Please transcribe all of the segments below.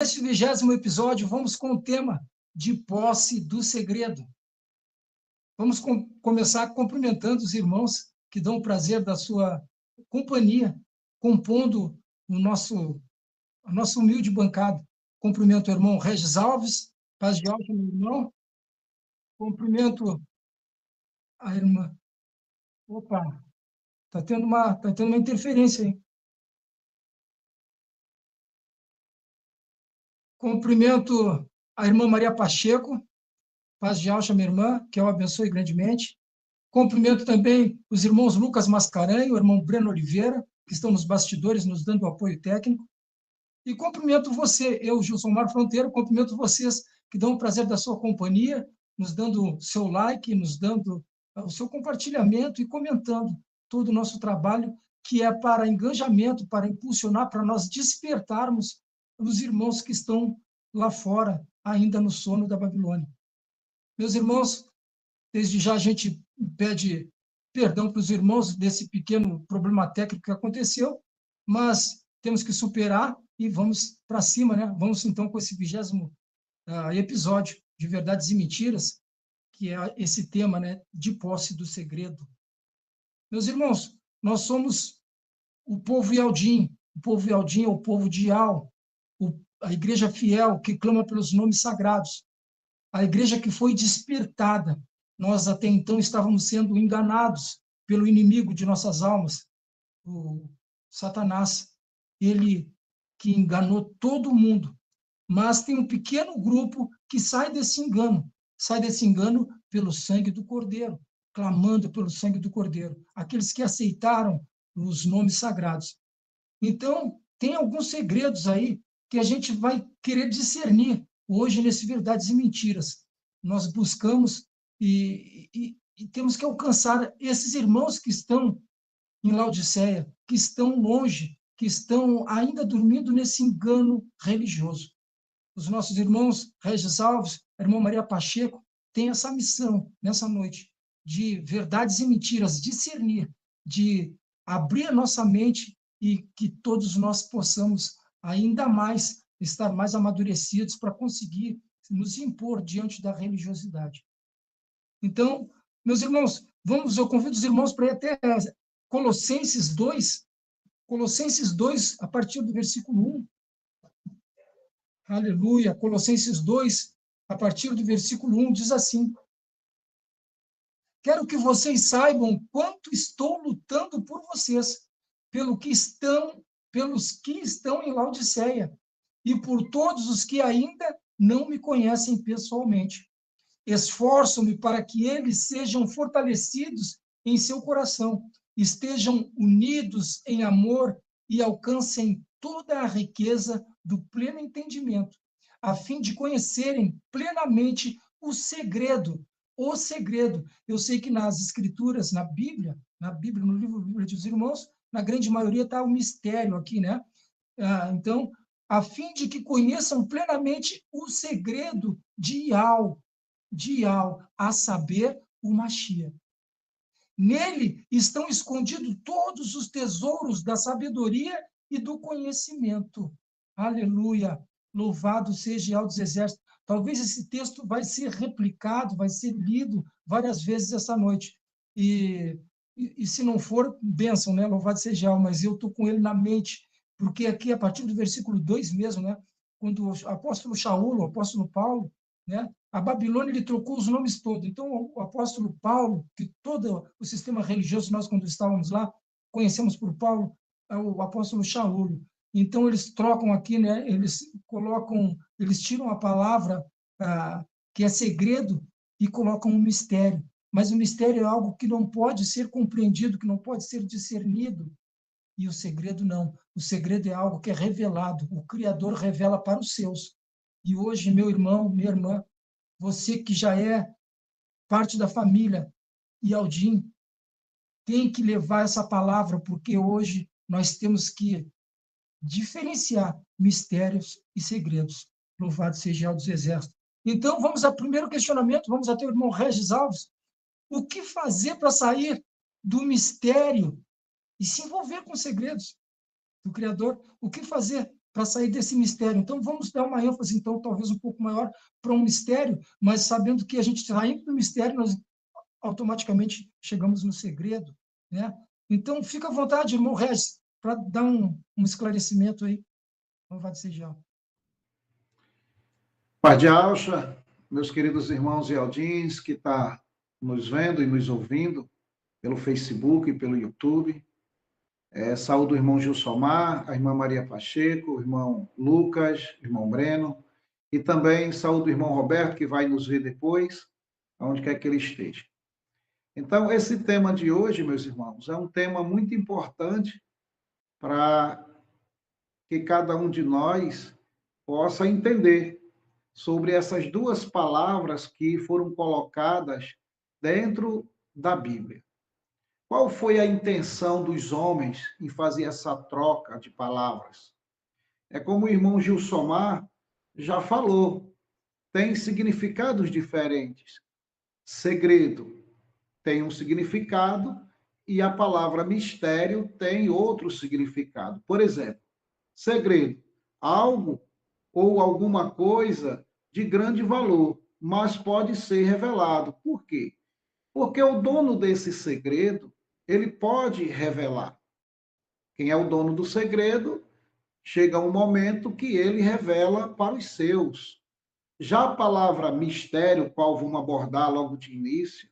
Neste 20º episódio, vamos com o tema de posse do segredo. Vamos começar cumprimentando os irmãos que dão o prazer da sua companhia, compondo a nossa humilde bancada. Cumprimento o irmão Regis Alves, paz de alto, meu irmão. Cumprimento a irmã. Opa, tá tendo uma interferência aí. Cumprimento a irmã Maria Pacheco, paz de alta, minha irmã, que eu abençoe grandemente. Cumprimento também os irmãos Lucas Mascarenhas, o irmão Breno Oliveira, que estão nos bastidores nos dando apoio técnico. E cumprimento você, eu, Gilsomar Fronteiro, cumprimento vocês que dão o prazer da sua companhia, nos dando seu like, nos dando o seu compartilhamento e comentando todo o nosso trabalho, que é para engajamento, para impulsionar, para nós despertarmos os irmãos que estão lá fora, ainda no sono da Babilônia. Meus irmãos, desde já a gente pede perdão para os irmãos desse pequeno problema técnico que aconteceu, mas temos que superar e vamos para cima, né? Vamos então com esse 20º episódio de Verdades e Mentiras, que é esse tema, né, de posse do segredo. Meus irmãos, nós somos o povo Yaldim. O povo Yaldim é o povo de Yal, a igreja fiel que clama pelos nomes sagrados, a igreja que foi despertada. Nós até então estávamos sendo enganados pelo inimigo de nossas almas, o Satanás, ele que enganou todo mundo. Mas tem um pequeno grupo que sai desse engano pelo sangue do Cordeiro, clamando pelo sangue do Cordeiro, aqueles que aceitaram os nomes sagrados. Então, tem alguns segredos aí que a gente vai querer discernir hoje nesse Verdades e Mentiras. Nós buscamos e temos que alcançar esses irmãos que estão em Laodiceia, que estão longe, que estão ainda dormindo nesse engano religioso. Os nossos irmãos Regis Alves, a irmã Maria Pacheco, têm essa missão nessa noite de verdades e mentiras, discernir, de abrir a nossa mente e que todos nós possamos ainda mais estar mais amadurecidos para conseguir nos impor diante da religiosidade. Então, meus irmãos, eu convido os irmãos para ir até Colossenses 2, a partir do versículo 1. Aleluia. Colossenses 2, a partir do versículo 1, diz assim: quero que vocês saibam quanto estou lutando por vocês, pelos que estão em Laodiceia, e por todos os que ainda não me conhecem pessoalmente. Esforço-me para que eles sejam fortalecidos em seu coração, estejam unidos em amor e alcancem toda a riqueza do pleno entendimento, a fim de conhecerem plenamente o segredo. Eu sei que nas Escrituras, na Bíblia, no livro Bíblia dos Irmãos, na grande maioria está o mistério aqui, né? Então, a fim de que conheçam plenamente o segredo de Yal, a saber, o Mashiach. Nele estão escondidos todos os tesouros da sabedoria e do conhecimento. Aleluia! Louvado seja Yahweh dos Exércitos. Talvez esse texto vai ser replicado, vai ser lido várias vezes essa noite. E se não for, bênção, né? Louvado seja Yahweh, mas eu estou com ele na mente, porque aqui, a partir do versículo 2 mesmo, né? Quando o apóstolo Shaul, o apóstolo Paulo, né? A Babilônia, ele trocou os nomes todos. Então, o apóstolo Paulo, que todo o sistema religioso, nós, quando estávamos lá, conhecemos por Paulo, é o apóstolo Shaul. Então, eles trocam aqui, né? Eles tiram a palavra que é segredo e colocam um mistério. Mas o mistério é algo que não pode ser compreendido, que não pode ser discernido. E o segredo não. O segredo é algo que é revelado. O Criador revela para os seus. E hoje, meu irmão, minha irmã, você que já é parte da família Yaldim, tem que levar essa palavra, porque hoje nós temos que diferenciar mistérios e segredos. Louvado seja Yahweh dos Exércitos. Então, vamos ao primeiro questionamento, vamos até o irmão Regis Alves. O que fazer para sair do mistério e se envolver com os segredos do Criador? O que fazer para sair desse mistério. Então, vamos dar uma ênfase, então, talvez um pouco maior para um mistério, mas sabendo que a gente saindo do mistério, nós automaticamente chegamos no segredo, né? Então, fica à vontade, irmão Regis, para dar um esclarecimento aí. Louvado seja. Pai de Alcha, meus queridos irmãos e Aldins, que está nos vendo e nos ouvindo pelo Facebook e pelo YouTube. Saúdo o irmão Gilsomar, a irmã Maria Pacheco, o irmão Lucas, o irmão Breno, e também saúdo o irmão Roberto, que vai nos ver depois, aonde quer que ele esteja. Então, esse tema de hoje, meus irmãos, é um tema muito importante para que cada um de nós possa entender sobre essas duas palavras que foram colocadas dentro da Bíblia. Qual foi a intenção dos homens em fazer essa troca de palavras? É como o irmão Gilsomar já falou, tem significados diferentes. Segredo tem um significado e a palavra mistério tem outro significado. Por exemplo, segredo, algo ou alguma coisa de grande valor, mas pode ser revelado. Por quê? Porque o dono desse segredo, ele pode revelar. Quem é o dono do segredo, chega um momento que ele revela para os seus. Já a palavra mistério, qual vamos abordar logo de início,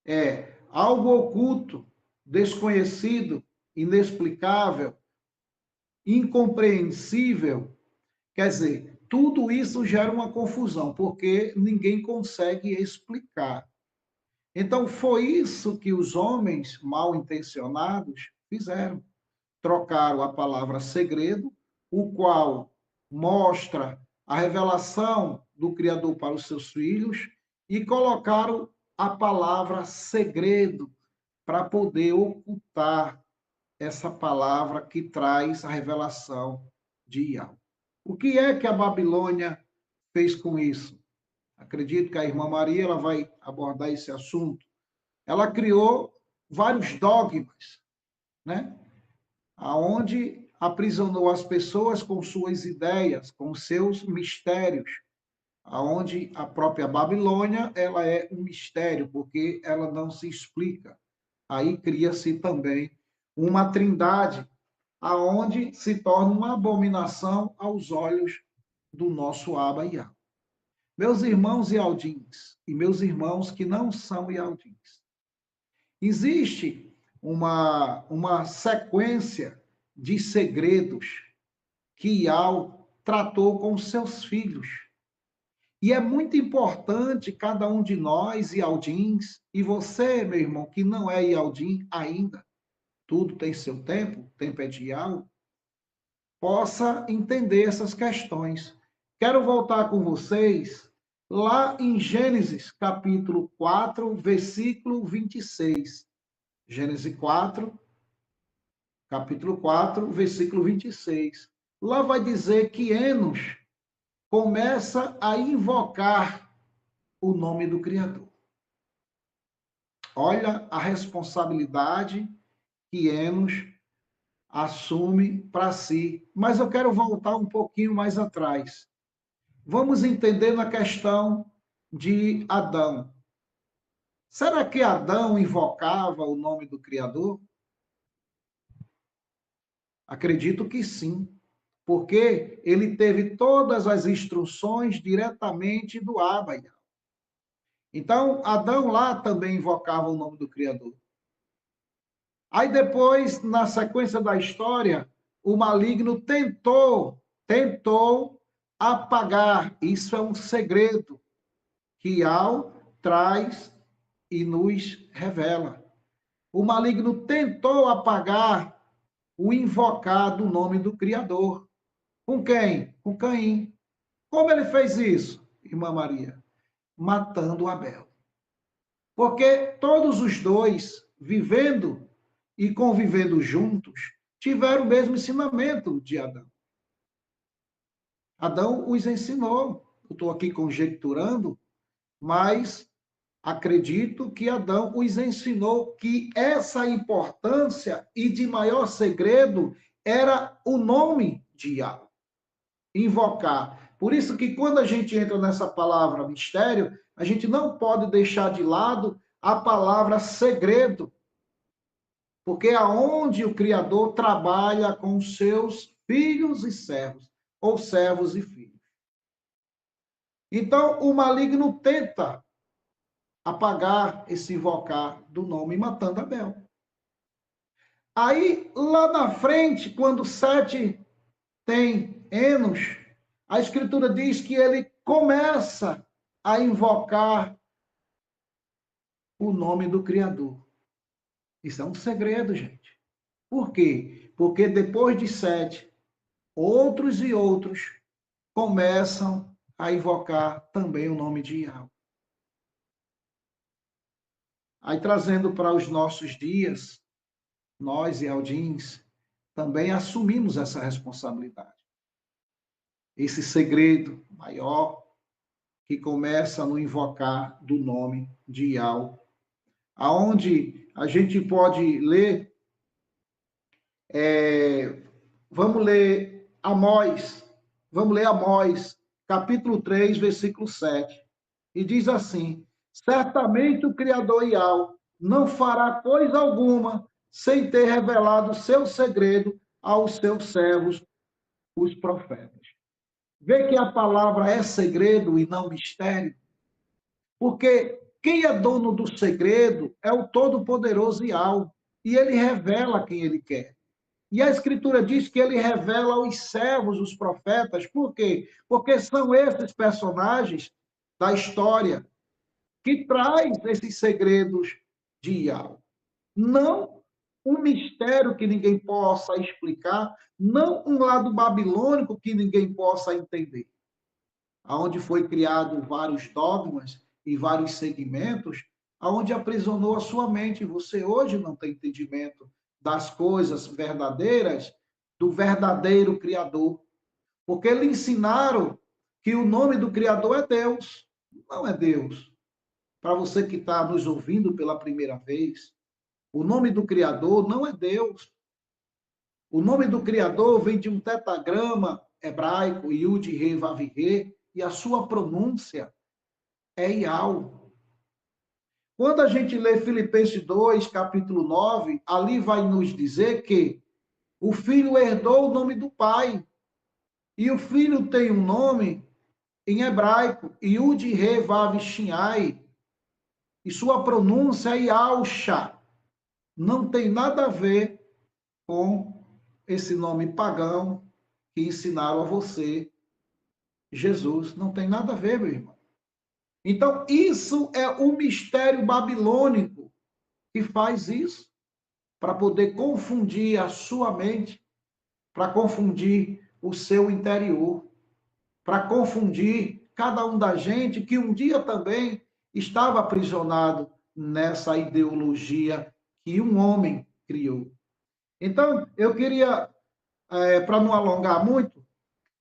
é algo oculto, desconhecido, inexplicável, incompreensível. Quer dizer, tudo isso gera uma confusão, porque ninguém consegue explicar. Então, foi isso que os homens mal intencionados fizeram. Trocaram a palavra segredo, o qual mostra a revelação do Criador para os seus filhos, e colocaram a palavra segredo para poder ocultar essa palavra que traz a revelação de Yahweh. O que é que a Babilônia fez com isso? Acredito que a irmã Maria ela vai abordar esse assunto. Ela criou vários dogmas, né? Aonde aprisionou as pessoas com suas ideias, com seus mistérios, aonde a própria Babilônia ela é um mistério, porque ela não se explica. Aí cria-se também uma trindade, aonde se torna uma abominação aos olhos do nosso Abba Yahweh. Meus irmãos Ialdins e meus irmãos que não são Ialdins, existe uma sequência de segredos que Ial tratou com seus filhos. E é muito importante cada um de nós, Ialdins, e você, meu irmão, que não é Ialdim ainda, tudo tem seu tempo, o tempo é de Ial, possa entender essas questões. Quero voltar com vocês lá em Gênesis, capítulo 4, versículo 26. Gênesis 4, capítulo 4, versículo 26. Lá vai dizer que Enos começa a invocar o nome do Criador. Olha a responsabilidade que Enos assume para si. Mas eu quero voltar um pouquinho mais atrás. Vamos entender na questão de Adão. Será que Adão invocava o nome do Criador? Acredito que sim, porque ele teve todas as instruções diretamente do Abba. Então, Adão lá também invocava o nome do Criador. Aí depois, na sequência da história, o maligno tentou apagar. Isso é um segredo que Al traz e nos revela. O maligno tentou apagar o invocado nome do Criador. Com quem? Com Caim. Como ele fez isso, irmã Maria? Matando Abel. Porque todos os dois, vivendo e convivendo juntos, tiveram o mesmo ensinamento de Adão. Adão os ensinou. Eu estou aqui conjecturando, mas acredito que Adão os ensinou que essa importância e de maior segredo era o nome de Yahweh. invocar. Por isso que quando a gente entra nessa palavra mistério, a gente não pode deixar de lado a palavra segredo, porque é onde o Criador trabalha com os seus filhos e servos, ou servos e filhos. Então, o maligno tenta apagar esse invocar do nome, matando Abel. Aí, lá na frente, quando Sete tem Enos, a Escritura diz que ele começa a invocar o nome do Criador. Isso é um segredo, gente. Por quê? Porque depois de Sete, outros e outros começam a invocar também o nome de Yahweh. Aí, trazendo para os nossos dias, nós, Yaldins, também assumimos essa responsabilidade. Esse segredo maior que começa no invocar do nome de Yahweh, aonde a gente pode ler, vamos ler Amós, capítulo 3, versículo 7, e diz assim: certamente o Criador Yahweh não fará coisa alguma sem ter revelado o seu segredo aos seus servos, os profetas. Vê que a palavra é segredo e não mistério, porque quem é dono do segredo é o Todo-Poderoso Yahweh, e ele revela quem ele quer. E a Escritura diz que ele revela aos servos, os profetas. Por quê? Porque são esses personagens da história que traz esses segredos de Yahweh. Não um mistério que ninguém possa explicar, não um lado babilônico que ninguém possa entender. Aonde foi criado vários dogmas e vários segmentos, aonde aprisionou a sua mente. Você hoje não tem entendimento das coisas verdadeiras, do verdadeiro Criador. Porque lhe ensinaram que o nome do Criador é Deus. Não é Deus. Para você que está nos ouvindo pela primeira vez, o nome do Criador não é Deus. O nome do Criador vem de um tetagrama hebraico, Yud, Re, Vav, Re, e a sua pronúncia é Iau. Quando a gente lê Filipenses 2, capítulo 9, ali vai nos dizer que o filho herdou o nome do pai. E o filho tem um nome em hebraico, Yud, Re, Vav, Shinai, e sua pronúncia é Yausha. Não tem nada a ver com esse nome pagão que ensinaram a você, Jesus. Não tem nada a ver, meu irmão. Então, isso é o mistério babilônico que faz isso, para poder confundir a sua mente, para confundir o seu interior, para confundir cada um da gente que um dia também estava aprisionado nessa ideologia que um homem criou. Então, eu queria, para não alongar muito,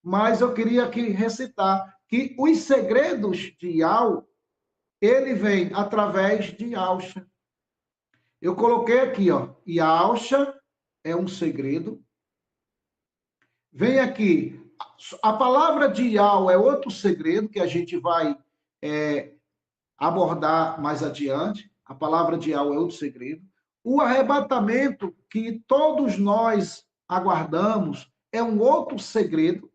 mas eu queria aqui recitar que os segredos de Yahweh, ele vem através de Yausha. Eu coloquei aqui, ó, Yausha é um segredo. Vem aqui, a palavra de Yahweh é outro segredo que a gente vai abordar mais adiante. A palavra de Yahweh é outro segredo. O arrebatamento que todos nós aguardamos é um outro segredo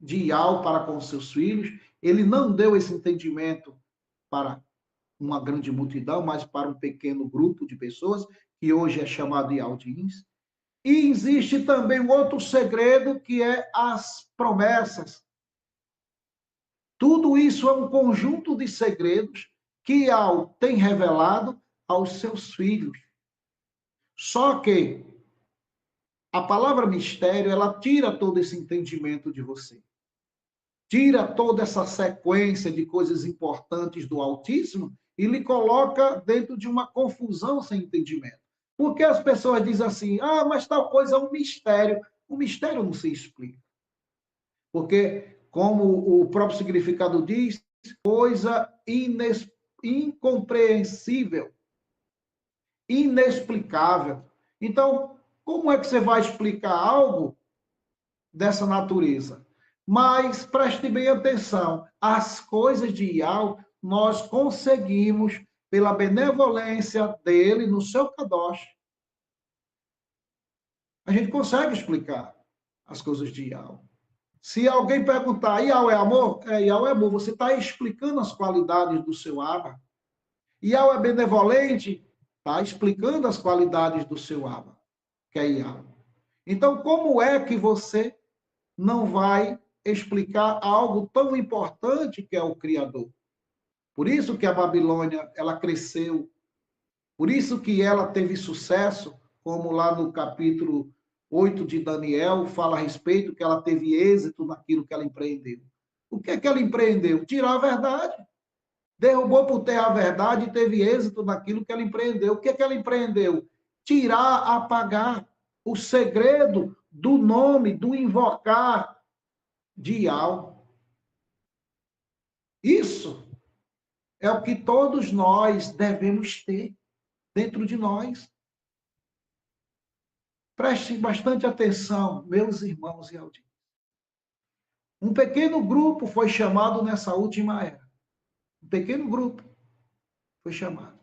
de Yahweh para com seus filhos. Ele não deu esse entendimento para uma grande multidão, mas para um pequeno grupo de pessoas, que hoje é chamado de Aldins. E existe também um outro segredo, que é as promessas. Tudo isso é um conjunto de segredos que Yahweh tem revelado aos seus filhos. Só que a palavra mistério, ela tira todo esse entendimento de você. Tira toda essa sequência de coisas importantes do Altíssimo e lhe coloca dentro de uma confusão sem entendimento. Porque as pessoas dizem assim, mas tal coisa é um mistério. O mistério não se explica. Porque, como o próprio significado diz, coisa incompreensível, inexplicável. Então, como é que você vai explicar algo dessa natureza? Mas preste bem atenção, as coisas de Yahweh nós conseguimos, pela benevolência dele no seu Kadosh, a gente consegue explicar as coisas de Yahweh. Se alguém perguntar, Yahweh é amor? Yahweh é amor. Você está explicando as qualidades do seu Abba. Yahweh é benevolente? Está explicando as qualidades do seu Abba, que é Yahweh. Então, como é que você não vai explicar algo tão importante que é o Criador? Por isso que a Babilônia, ela cresceu. Por isso que ela teve sucesso, como lá no capítulo 8 de Daniel, fala a respeito que ela teve êxito naquilo que ela empreendeu. O que é que ela empreendeu? Tirar a verdade. Derrubou por terra a verdade e teve êxito naquilo que ela empreendeu. O que é que ela empreendeu? Tirar, apagar o segredo do nome, do invocar de Yahweh. Isso é o que todos nós devemos ter dentro de nós. Preste bastante atenção, meus irmãos e audiência. Um pequeno grupo foi chamado nessa última era. Um pequeno grupo foi chamado.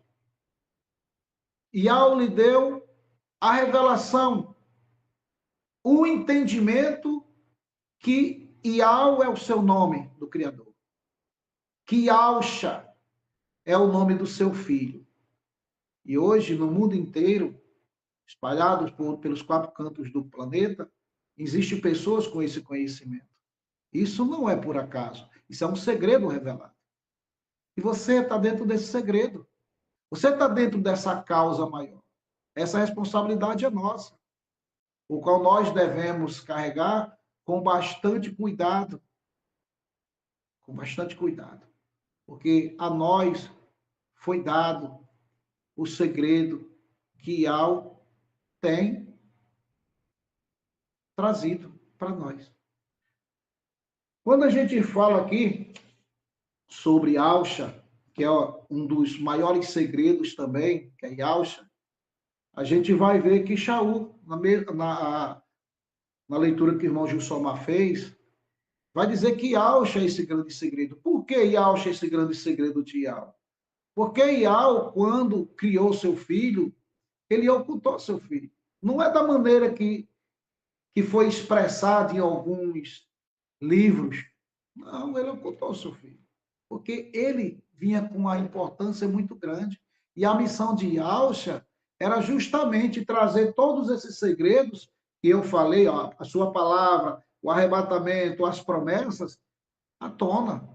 E Yahweh lhe deu a revelação, o entendimento que Yahweh é o seu nome do Criador. Que Yahusha é o nome do seu filho. E hoje, no mundo inteiro, espalhados pelos 4 cantos do planeta, existem pessoas com esse conhecimento. Isso não é por acaso. Isso é um segredo revelado. E você está dentro desse segredo. Você está dentro dessa causa maior. Essa responsabilidade é nossa, o qual nós devemos carregar com bastante cuidado. Com bastante cuidado. Porque a nós foi dado o segredo que Yahweh tem trazido para nós. Quando a gente fala aqui sobre Yahusha, que é um dos maiores segredos também, que é Yahusha, a gente vai ver que Shaul, na leitura que o irmão Gilsomar fez, vai dizer que Yahusha é esse grande segredo. Por que Yahusha é esse grande segredo de Yahweh? Porque Yahweh, quando criou seu filho, ele ocultou seu filho. Não é da maneira que foi expressado em alguns livros. Não, ele ocultou seu filho. Porque ele vinha com uma importância muito grande. E a missão de Yahusha era justamente trazer todos esses segredos que eu falei, ó, a sua palavra, o arrebatamento, as promessas, à tona.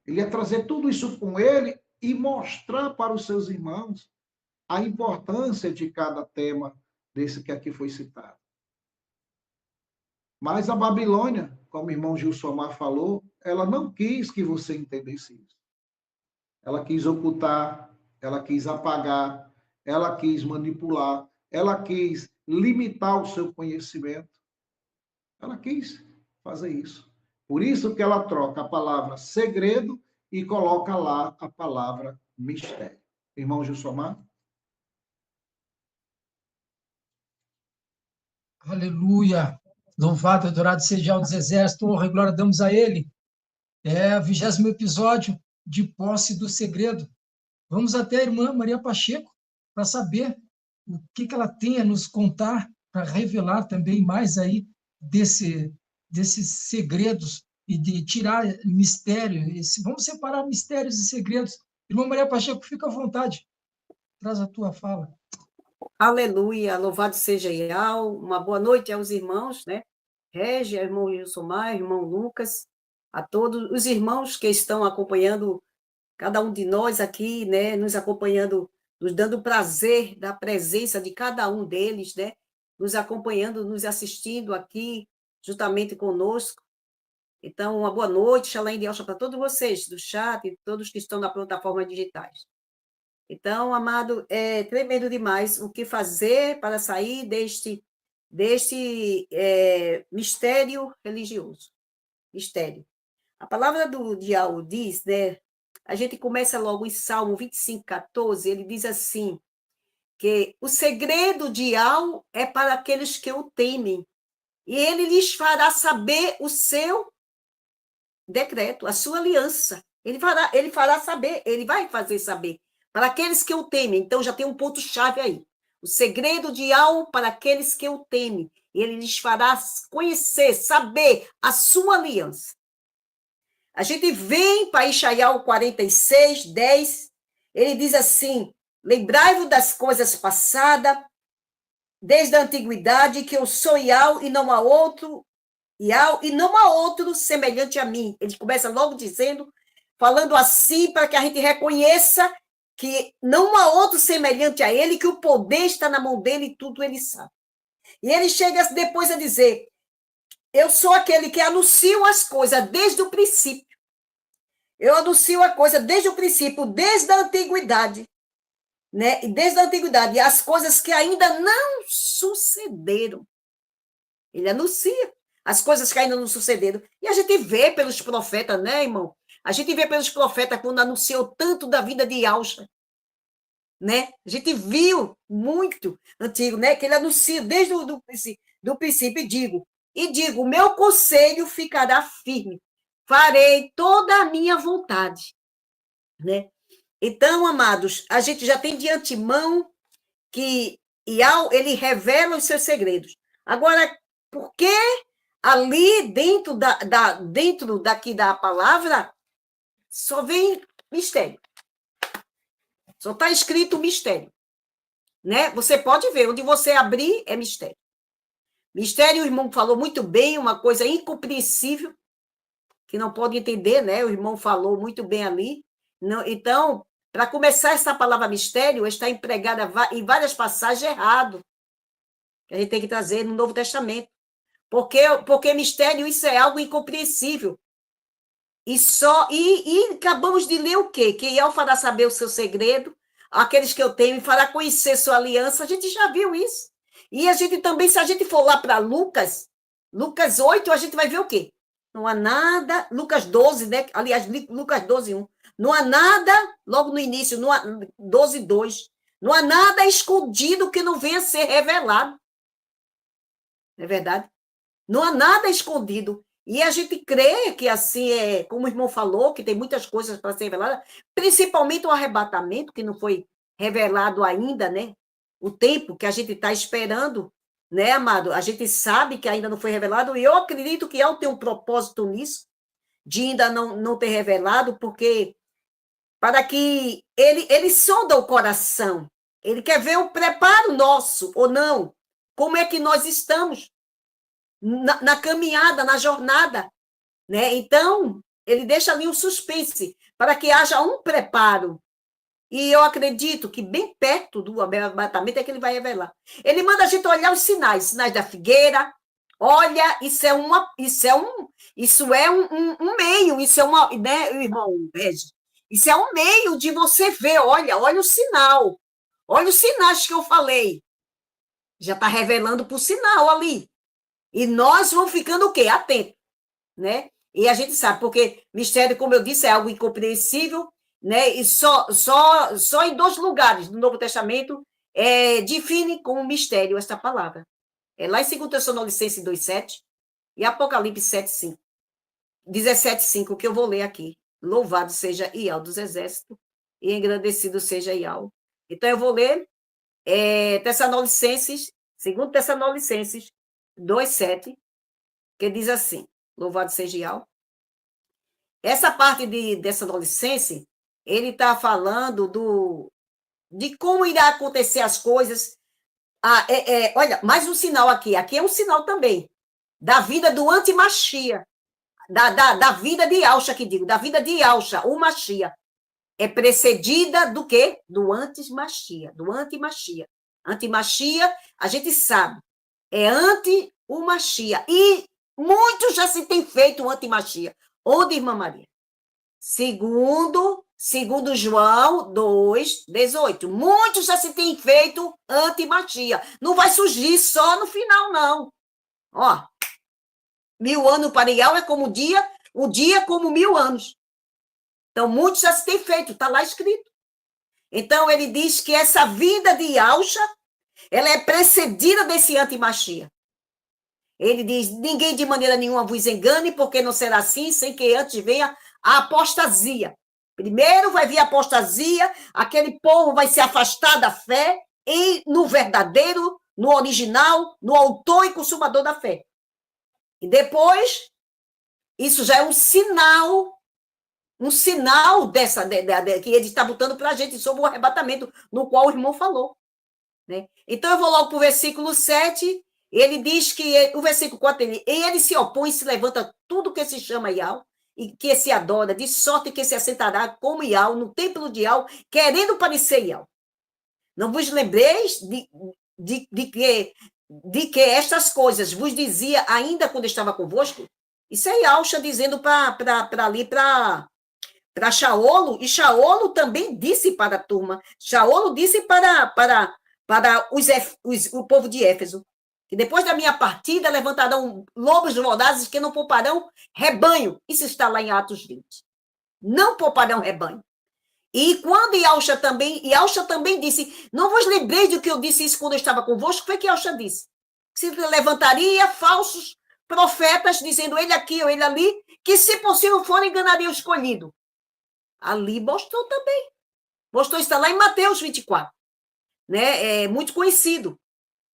Ele ia trazer tudo isso com ele e mostrar para os seus irmãos a importância de cada tema desse que aqui foi citado. Mas a Babilônia, como o irmão Gilsomar falou, ela não quis que você entendesse isso. Ela quis ocultar, ela quis apagar, ela quis manipular, ela quis limitar o seu conhecimento. Ela quis fazer isso. Por isso que ela troca a palavra segredo e coloca lá a palavra mistério. Irmão Gilsomar? Aleluia! Louvado, adorado seja o dos exércitos, honra e glória damos a ele. É o 20º episódio de Posse do Segredo. Vamos até a irmã Maria Pacheco para saber o que ela tem a nos contar, para revelar também mais aí desses segredos e de tirar mistério. Vamos separar mistérios e segredos. Irmã Maria Pacheco, fica à vontade. Traz a tua fala. Aleluia, louvado seja Yahweh. Uma boa noite aos irmãos, né? Régia, irmão Gilsomar, irmão Lucas, a todos os irmãos que estão acompanhando, cada um de nós aqui, né? Nos acompanhando, nos dando prazer da presença de cada um deles, né? Nos acompanhando, nos assistindo aqui, juntamente conosco. Então, uma boa noite, Shalom de Alcha para todos vocês, do chat e todos que estão na plataforma digitais. Então, amado, é tremendo demais o que fazer para sair deste mistério religioso. Mistério. A palavra do Yahweh diz, né? A gente começa logo em Salmo 25:14, ele diz assim, que o segredo de Yahweh é para aqueles que o temem, e ele lhes fará saber o seu decreto, a sua aliança. Ele fará saber, ele vai fazer saber para aqueles que o temem. Então, já tem um ponto-chave aí. O segredo de Yahweh para aqueles que o temem. Ele lhes fará conhecer, saber a sua aliança. A gente vem para Ishaiah 46, 10, ele diz assim, lembrai-vos das coisas passadas, desde a antiguidade, que eu sou Yahweh e não há outro, Yahweh, e não há outro semelhante a mim. Ele começa logo dizendo, falando assim, para que a gente reconheça que não há outro semelhante a ele, que o poder está na mão dele e tudo ele sabe. E ele chega depois a dizer, eu sou aquele que anuncio as coisas desde o princípio. Eu anuncio a coisa desde o princípio, desde a antiguidade. Né? Desde a antiguidade. E as coisas que ainda não sucederam. Ele anuncia as coisas que ainda não sucederam. E a gente vê pelos profetas, né, irmão? A gente vê pelos profetas quando anunciou tanto da vida de Yahshua. Né? A gente viu muito antigo, né? Que ele anuncia desde do princípio e digo, o meu conselho ficará firme, farei toda a minha vontade, né? Então, amados, a gente já tem de antemão que ele revela os seus segredos. Agora, por que ali dentro daqui da palavra só vem mistério? Só está escrito mistério, né? Você pode ver, onde você abrir é mistério. Mistério, o irmão falou muito bem, uma coisa incompreensível, que não pode entender, né? O irmão falou muito bem ali. Não, então, para começar, essa palavra mistério está empregada em várias passagens errado, que a gente tem que trazer no Novo Testamento. Porque mistério, isso é algo incompreensível. E acabamos de ler o quê? Que Yahweh fará saber o seu segredo, aqueles que eu tenho, e fará conhecer sua aliança. A gente já viu isso. E a gente também, se a gente for lá para Lucas 8, a gente vai ver o quê? Não há nada, Lucas 12, né? Aliás, Lucas 12, 1. Não há nada, logo no início, 12, 2. Não há nada escondido que não venha a ser revelado. Não é verdade? Não há nada escondido. E a gente crê que assim é, como o irmão falou, que tem muitas coisas para ser reveladas, principalmente o arrebatamento, que não foi revelado ainda, né? O tempo que a gente está esperando, né, amado? A gente sabe que ainda não foi revelado, e eu acredito que Yahweh tem um propósito nisso, de ainda não ter revelado, porque para que ele sonda o coração, ele quer ver o preparo nosso, ou não, como é que nós estamos na caminhada, na jornada, né? Então, ele deixa ali um suspense, para que haja um preparo. E eu acredito que bem perto do arrebatamento é que ele vai revelar. Ele manda a gente olhar os sinais da figueira. Olha, isso é um meio, isso é uma, né, irmão Regis? Isso é um meio de você ver, olha o sinal. Olha os sinais que eu falei. Já está revelando por sinal ali. E nós vamos ficando o quê? Atentos, né? E a gente sabe, porque mistério, como eu disse, é algo incompreensível, né? E só em 2 lugares do Novo Testamento define como mistério esta palavra. É lá em 2 Tessalonicenses 2,7 e Apocalipse 7,5. 17,5, que eu vou ler aqui. Louvado seja Yahweh dos exércitos e engrandecido seja Yahweh. Então, eu vou ler Tessalonicenses, 2 Tessalonicenses 2,7, que diz assim, louvado seja Yahweh. Essa parte dessa adolescência, ele está falando de como irá acontecer as coisas. Olha, mais um sinal aqui. Aqui é um sinal também da vida do anti-Machia, da vida de Yahshua, que digo, da vida de Yahshua, o Machia. É precedida do quê? Do anti-Machia, do anti-Machia. Anti-Machia, a gente sabe, é anti o Machia. E muito já se tem feito o anti-Machia. Onde, irmã Maria? Segundo João 2,18. Muito já se tem feito anti-Machia. Não vai surgir só no final, não. Ó, 1000 anos para Yahweh é como o dia como 1000 anos. Então, muito já se tem feito, está lá escrito. Então, ele diz que essa vida de Yahshua, ela é precedida desse anti-Machia. Ele diz, ninguém de maneira nenhuma vos engane, porque não será assim, sem que antes venha a apostasia. Primeiro vai vir a apostasia, aquele povo vai se afastar da fé, e no verdadeiro, no original, no autor e consumador da fé. E depois, isso já é um sinal dessa, que ele está botando para a gente sobre o arrebatamento, no qual o irmão falou. Né? Então, eu vou logo para o versículo 7, ele diz que, o versículo 4, ele se opõe, se levanta tudo que se chama Iau, e que se adora, de sorte que se assentará como Iau, no templo de Iau, querendo parecer Iau. Não vos lembreis de que estas coisas vos dizia ainda quando estava convosco? Isso é Yausha dizendo para Shaolo, e Shaolo também disse para a turma, Shaolo disse para o povo de Éfeso, que depois da minha partida levantarão lobos vorazes que não pouparão rebanho. Isso está lá em Atos 20. Não pouparão rebanho. E quando Yausha também disse, não vos lembrei de que eu disse isso quando eu estava convosco, foi que Yausha disse. Se levantaria falsos profetas, dizendo ele aqui ou ele ali, que se possível for enganaria o escolhido. Ali mostrou também. Mostrou, está lá em Mateus 24. Né? É muito conhecido.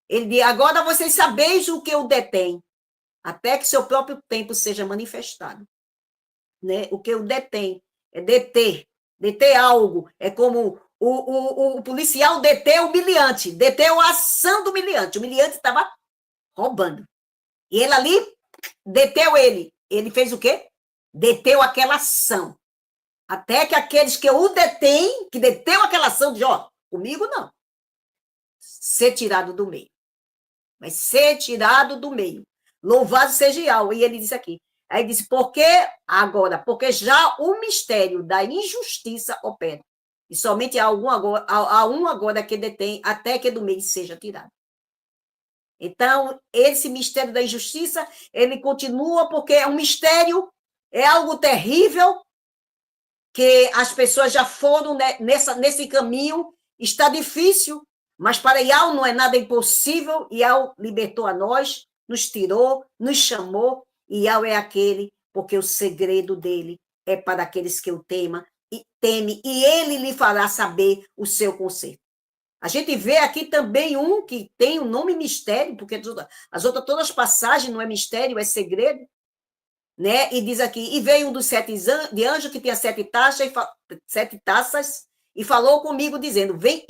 Ele diz, agora vocês sabeis o que eu detém, até que seu próprio tempo seja manifestado. Né? O que eu detém é deter algo. É como o policial deteu o humilhante, deteu a ação do humilhante. O humilhante estava roubando. E ele ali deteu ele. Ele fez o quê? Deteu aquela ação. Até que aqueles que o detêm, que deteu aquela ação, diz, ó, comigo não. Ser tirado do meio. Mas ser tirado do meio. Louvado seja Yahweh. E ele disse aqui. Aí disse, porque já o mistério da injustiça opera. E somente há um agora que detém, até que do meio seja tirado. Então, esse mistério da injustiça, ele continua, porque é um mistério, é algo terrível, que as pessoas já foram nesse caminho, está difícil, mas para Yahweh não é nada impossível. Yahweh libertou a nós, nos tirou, nos chamou, e Yahweh é aquele, porque o segredo dele é para aqueles que o temem, e ele lhe fará saber o seu conserto. A gente vê aqui também um que tem o nome mistério, porque as outras todas as passagens não é mistério, é segredo, né? E diz aqui, e veio um dos 7 de anjo que tinha 7 taças, e falou comigo, dizendo, vem,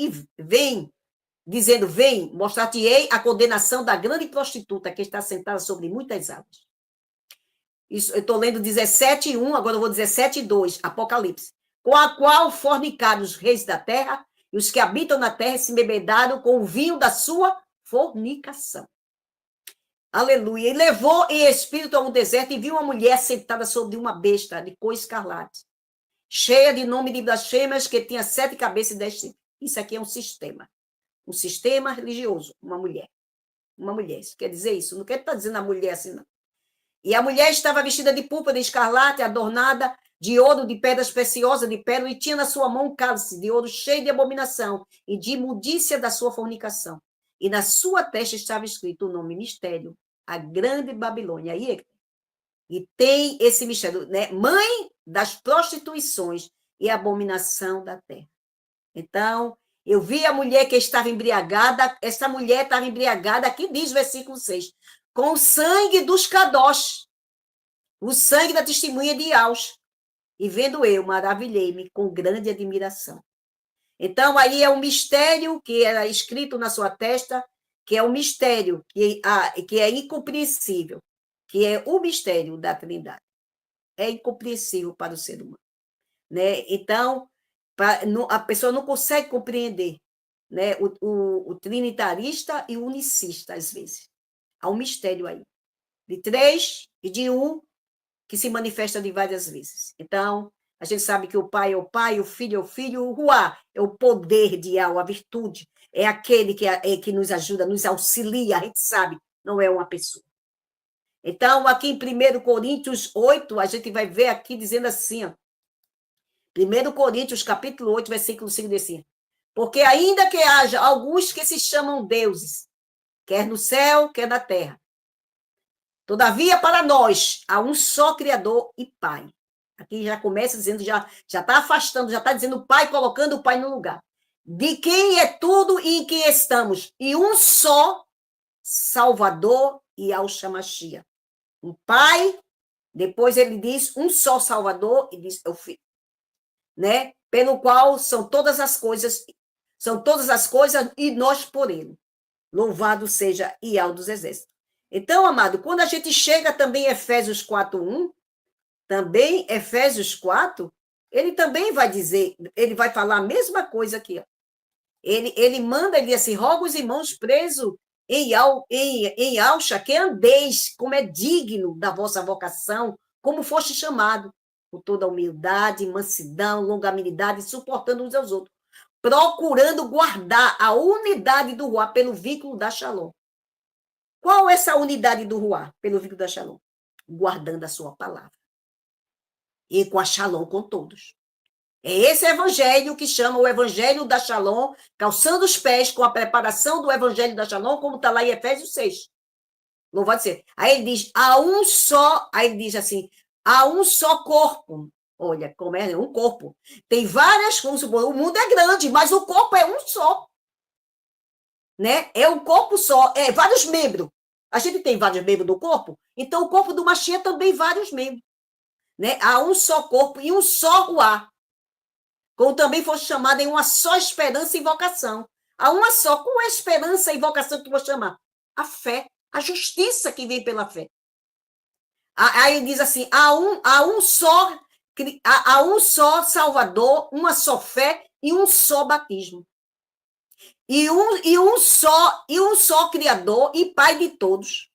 mostrar-te-ei a condenação da grande prostituta que está sentada sobre muitas águas. Isso, eu estou lendo 17:1, agora eu vou 17:2, Apocalipse. Com a qual fornicaram os reis da terra, e os que habitam na terra se embebedaram com o vinho da sua fornicação. Aleluia. E levou em espírito a um deserto e viu uma mulher sentada sobre uma besta de cor escarlate, cheia de nome de blasfemas, que tinha 7 cabeças e 10 chifres. Isso aqui é um sistema religioso, uma mulher. Isso quer dizer isso? Não quer estar dizendo a mulher assim, não. E a mulher estava vestida de púrpura de escarlate, adornada de ouro, de pedras preciosas, de pérola, e tinha na sua mão um cálice de ouro cheio de abominação e de imundícia da sua fornicação. E na sua testa estava escrito o nome mistério, a grande Babilônia. E tem esse mistério, né? Mãe das prostituições e abominação da terra. Então, eu vi a mulher que estava embriagada, essa mulher estava embriagada, aqui diz o versículo 6, com o sangue dos Kadosh, o sangue da testemunha de Yaus. E vendo eu, maravilhei-me com grande admiração. Então, aí é um mistério que era escrito na sua testa, que é um mistério que é incompreensível, que é o mistério da Trindade. É incompreensível para o ser humano. Né? Então, a pessoa não consegue compreender, né? O trinitarista e o unicista, às vezes. Há um mistério aí. De 3 e de 1, que se manifesta de várias vezes. Então, a gente sabe que o Pai é o Pai, o Filho é o Filho, o Ruá é o poder de Yahweh, a virtude, é aquele que nos ajuda, nos auxilia, a gente sabe, não é uma pessoa. Então, aqui em 1 Coríntios 8, a gente vai ver aqui dizendo assim, ó, 1 Coríntios, capítulo 8, versículo 5, diz assim, porque ainda que haja alguns que se chamam deuses, quer no céu, quer na terra, Todavia, para nós, há um só Criador e Pai. Aqui já começa dizendo, já está afastando, já está dizendo o Pai, colocando o Pai no lugar. De quem é tudo e em quem estamos. E um só Salvador e Yahshua Mashiach. Um Pai, depois ele diz um só Salvador e diz o Filho. Né? Pelo qual são todas as coisas e nós por ele. Louvado seja Yahweh dos Exércitos. Então, amado, quando a gente chega também em Efésios 4:1, também Efésios 4, ele também vai dizer, ele vai falar a mesma coisa aqui. Ó. Ele manda, ele diz assim, roga os irmãos presos em Yahshua, que andeis, como é digno da vossa vocação, como foste chamado, com toda humildade, mansidão, longanimidade, suportando uns aos outros, procurando guardar a unidade do Ruá pelo vínculo da Shalom. Qual é essa unidade do Ruá pelo vínculo da Shalom? Guardando a sua palavra. E com a Shalom com todos. É esse evangelho que chama o evangelho da Shalom, calçando os pés com a preparação do evangelho da Shalom, como está lá em Efésios 6. Louvado seja. Aí ele diz, aí ele diz assim, há um só corpo. Olha, como é um corpo. Tem várias funções. O mundo é grande, mas o corpo é um só. Né? É um corpo só, é vários membros. A gente tem vários membros do corpo, então o corpo do Mashiach também vários membros. Né? Há um só corpo e um só Ruá. Como também foi chamado em uma só esperança e vocação. Há uma só. Qual é a esperança e vocação que eu vou chamar? A fé, a justiça que vem pela fé. Aí diz assim, há um só Salvador, uma só fé e um só batismo. E um só Criador e Pai de todos,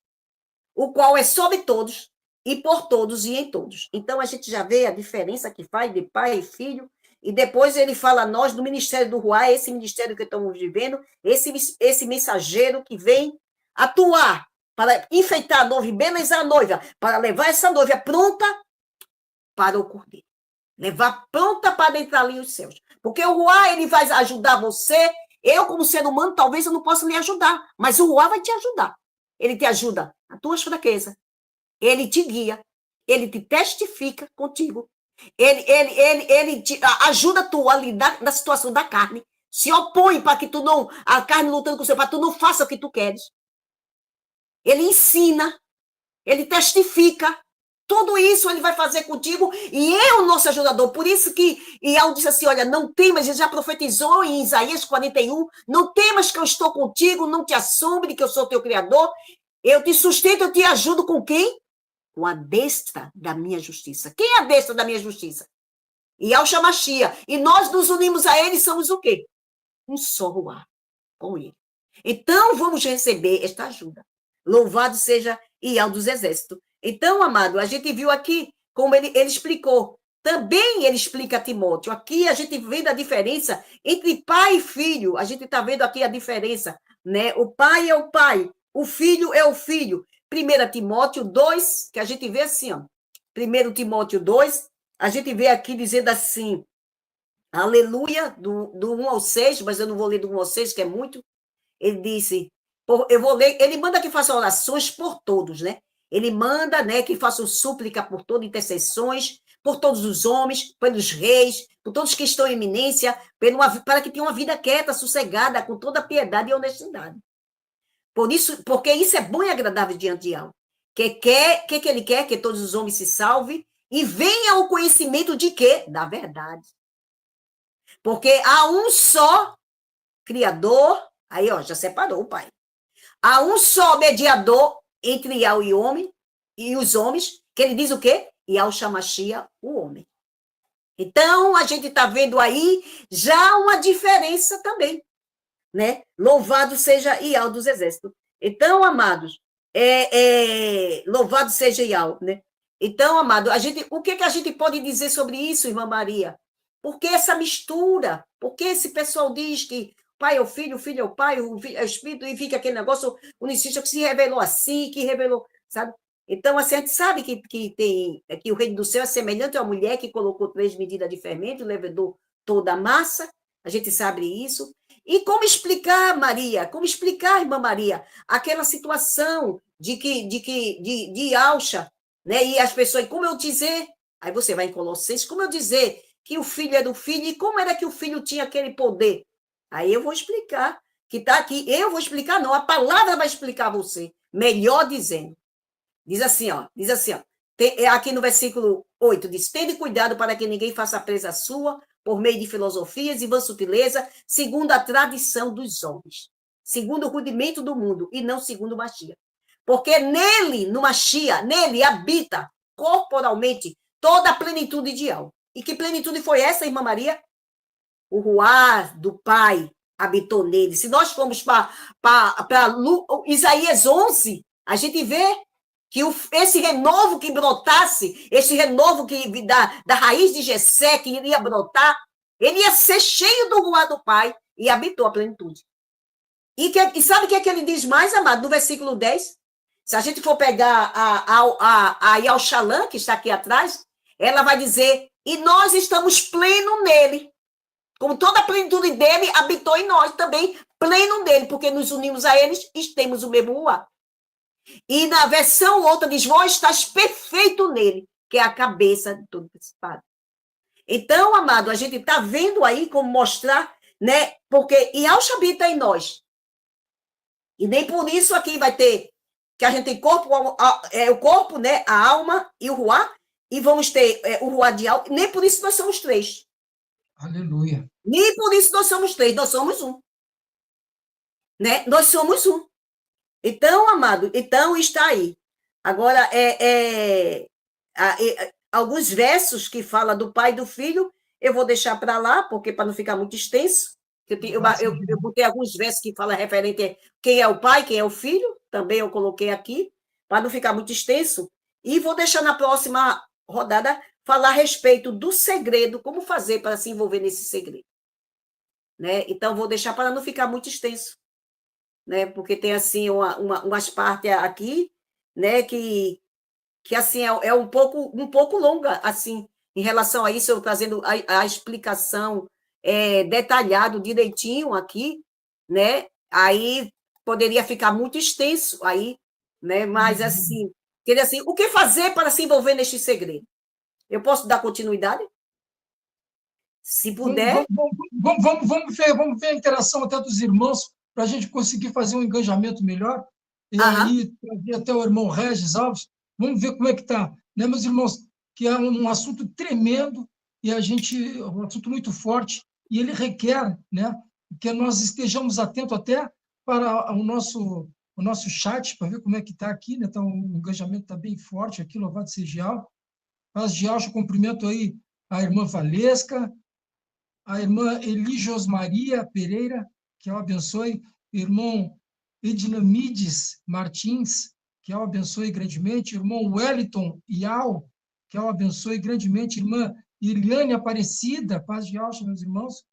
o qual é sobre todos, e por todos e em todos. Então, a gente já vê a diferença que faz de pai e filho, e depois ele fala a nós do ministério do Ruá, esse ministério que estamos vivendo, esse mensageiro que vem atuar para enfeitar a noiva e belezar a noiva, para levar essa noiva pronta para o cordeiro. Levar pronta para entrar ali os céus. Porque o Ruá, ele vai ajudar você. Eu, como ser humano, talvez eu não possa lhe ajudar, mas o Ruá vai te ajudar. Ele te ajuda nas tuas fraquezas. Ele te guia. Ele te testifica contigo. Ele te ajuda tu ali na situação da carne. Se opõe para que tu não... A carne lutando com você, para que tu não faça o que tu queres. Ele ensina. Ele testifica. Tudo isso ele vai fazer contigo e é o nosso ajudador. Por isso que Ial disse assim, olha, não temas, ele já profetizou em Isaías 41, não temas que eu estou contigo, não te assombre que eu sou teu Criador, eu te sustento, eu te ajudo com quem? Com a destra da minha justiça. Quem é a destra da minha justiça? Yahshua Mashiach. E nós nos unimos a ele e somos o quê? Um só Ruá com ele. Então, vamos receber esta ajuda. Louvado seja Ial dos Exércitos. Então, amado, a gente viu aqui como ele explicou. Também ele explica a Timóteo. Aqui a gente vê a diferença entre pai e filho. A gente está vendo aqui a diferença. Né? O pai é o pai, o filho é o filho. 1 Timóteo 2, que a gente vê assim, ó. 1 Timóteo 2, a gente vê aqui dizendo assim, aleluia, do 1 ao 6, mas eu não vou ler do 1 ao 6, que é muito. Ele disse, eu vou ler, ele manda que faça orações por todos, né? Ele manda, né, que façam súplica por todas, intercessões, por todos os homens, pelos reis, por todos que estão em eminência, para que tenham uma vida quieta, sossegada, com toda piedade e honestidade. Porque isso é bom e agradável diante de Algo. Que ele quer? Que todos os homens se salvem e venham ao conhecimento de quê? Da verdade. Porque há um só Criador, aí ó, já separou o Pai. Há um só mediador entre Yahweh e homem, e os homens, que ele diz o quê? Yahshua Mashiach, o homem. Então, a gente está vendo aí já uma diferença também, né? Louvado seja Yahweh dos Exércitos. Então, amados, louvado seja Yahweh, né? Então, amado, o que a gente pode dizer sobre isso, irmã Maria? Por que essa mistura? Por que esse pessoal diz que pai é o filho é o pai, o filho é o espírito, e fica aquele negócio unicista que se revelou assim, que revelou, sabe? Então, assim, a gente sabe que o reino do céu é semelhante à mulher que colocou 3 medidas de fermento, levedou toda a massa, a gente sabe isso. E como explicar, Maria, irmã Maria, aquela situação de Alcha, né? E as pessoas, como eu dizer, aí você vai em Colossenses, como eu dizer que o filho era o filho, e como era que o filho tinha aquele poder? Aí eu vou explicar, que está aqui, eu vou explicar, não, a palavra vai explicar a você, melhor dizendo. Diz assim, ó, aqui no versículo 8, diz, tende cuidado para que ninguém faça presa sua, por meio de filosofias e vã sutileza, segundo a tradição dos homens, segundo o rudimento do mundo, e não segundo o Machia. Porque nele, no Machia, nele habita corporalmente toda a plenitude de alma. E que plenitude foi essa, irmã Maria? O ruar do Pai habitou nele. Se nós formos para Isaías 11, a gente vê que esse renovo que brotasse, esse renovo da raiz de Jessé que iria brotar, ele ia ser cheio do ruar do Pai e habitou a plenitude. E sabe o que é que ele diz mais, amado? No versículo 10, se a gente for pegar a Yalxalã, que está aqui atrás, ela vai dizer, e nós estamos pleno nele. Como toda a plenitude dele habitou em nós também, pleno nele, porque nos unimos a eles e temos o mesmo ruar. E na versão outra diz, vós estás perfeito nele, que é a cabeça de todo principado. Então, amado, a gente está vendo aí como mostrar, né? Porque Yalxa habita em nós. E nem por isso aqui vai ter, que a gente tem corpo, o corpo, né? A alma e o ruar, e vamos ter o ruar de alma, nem por isso nós somos três. Aleluia. Nem por isso nós somos três, nós somos um. Né? Nós somos um. Então, amado, então está aí. Agora, alguns versos que fala do pai e do filho, eu vou deixar para lá, porque para não ficar muito extenso. Eu botei alguns versos que falam referente a quem é o pai, quem é o filho, também eu coloquei aqui, para não ficar muito extenso. E vou deixar na próxima rodada falar a respeito do segredo, como fazer para se envolver nesse segredo. Né? Então, vou deixar para não ficar muito extenso. Né? Porque tem assim umas partes aqui, né, que assim é um pouco longa assim em relação a isso, eu trazendo a explicação detalhado direitinho aqui, né? Aí poderia ficar muito extenso aí, né? Mas assim, queria assim, o que fazer para se envolver neste segredo? Eu posso dar continuidade? Se puder. Vamos ver a interação até dos irmãos para a gente conseguir fazer um engajamento melhor. E aí, trazer até o irmão Regis Alves. Vamos ver como é que está. Né, meus irmãos? Que é um assunto tremendo e um assunto muito forte. E ele requer, né, que nós estejamos atentos até para o nosso chat, para ver como é que está aqui. Né? Então, o engajamento está bem forte aqui, louvado seja Yahweh. Paz de Alcha, cumprimento aí a irmã Valesca, a irmã Elijos Maria Pereira, que ela abençoe, irmão Ednamides Martins, que ela abençoe grandemente, irmão Wellington Ial, que ela abençoe grandemente, irmã Iliane Aparecida, paz de Alcha, meus irmãos,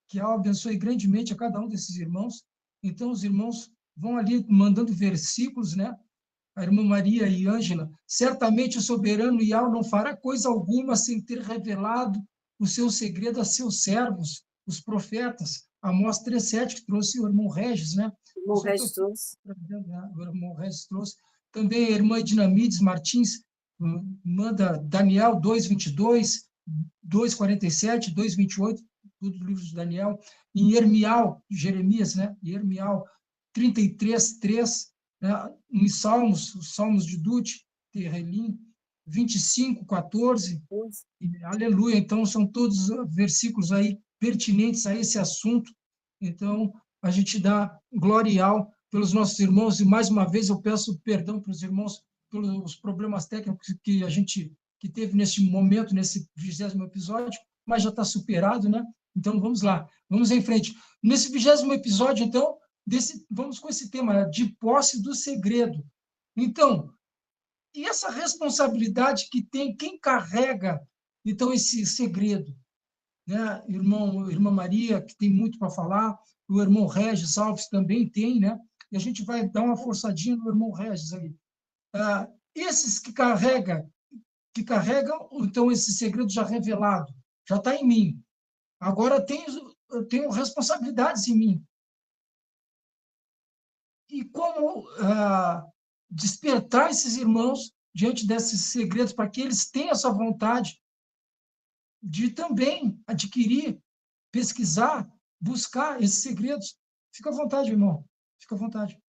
que ela abençoe grandemente a cada um desses irmãos. Então, os irmãos vão ali mandando versículos, né? A irmã Maria e Ângela, certamente o soberano Ial não fará coisa alguma sem ter revelado o seu segredo a seus servos, os profetas. Amós 3,7, que trouxe o irmão Regis, né? O irmão Regis trouxe. O irmão Regis trouxe. Também a irmã Dinamides Martins manda Daniel 2,22, 2,47, 2,28, tudo do livro de Daniel. Em Jeremias, né? Jeremias 33,3, né? Em Salmos, os Salmos de Dute, Terrelim, 25:14, aleluia. Então, são todos versículos aí pertinentes a esse assunto. Então, a gente dá glorial pelos nossos irmãos, e mais uma vez eu peço perdão para os irmãos pelos problemas técnicos que a gente teve nesse momento, nesse 20º episódio, mas já está superado, né? Então, vamos lá, vamos em frente. Nesse 20º episódio, então, vamos com esse tema, de posse do segredo. Então, e essa responsabilidade que tem quem carrega, então, esse segredo? Né? Irmã Maria, que tem muito para falar, o irmão Regis Alves também tem, né? E a gente vai dar uma forçadinha no irmão Regis ali. Esses que carregam, então, esse segredo já revelado, já está em mim. Agora, eu tenho responsabilidades em mim. E como despertar esses irmãos diante desses segredos, para que eles tenham essa vontade de também adquirir, pesquisar, buscar esses segredos. Fica à vontade, irmão. Fica à vontade.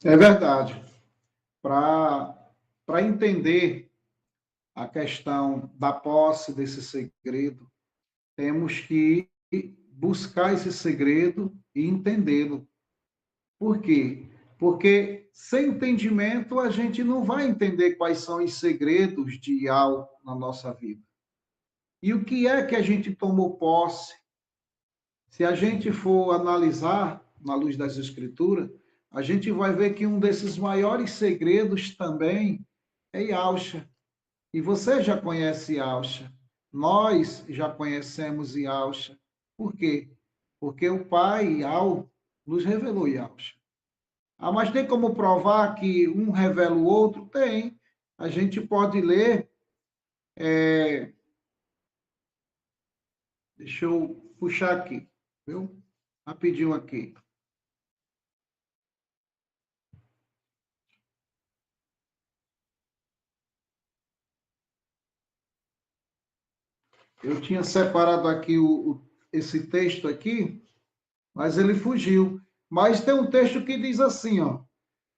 É verdade. Para entender a questão da posse desse segredo, temos que buscar esse segredo e entendê-lo. Por quê? Porque sem entendimento a gente não vai entender quais são os segredos de Yahweh na nossa vida. E o que é que a gente tomou posse? Se a gente for analisar na luz das Escrituras, a gente vai ver que um desses maiores segredos também é Yahusha. E você já conhece Yahusha. Nós já conhecemos Yahusha. Por quê? Porque o Pai, Yahweh, nos revelou Yahusha. Ah, mas tem como provar que um revela o outro? Tem. A gente pode ler. Deixa eu puxar aqui, viu? Rapidinho aqui. Eu tinha separado aqui esse texto aqui, mas ele fugiu. Mas tem um texto que diz assim, ó: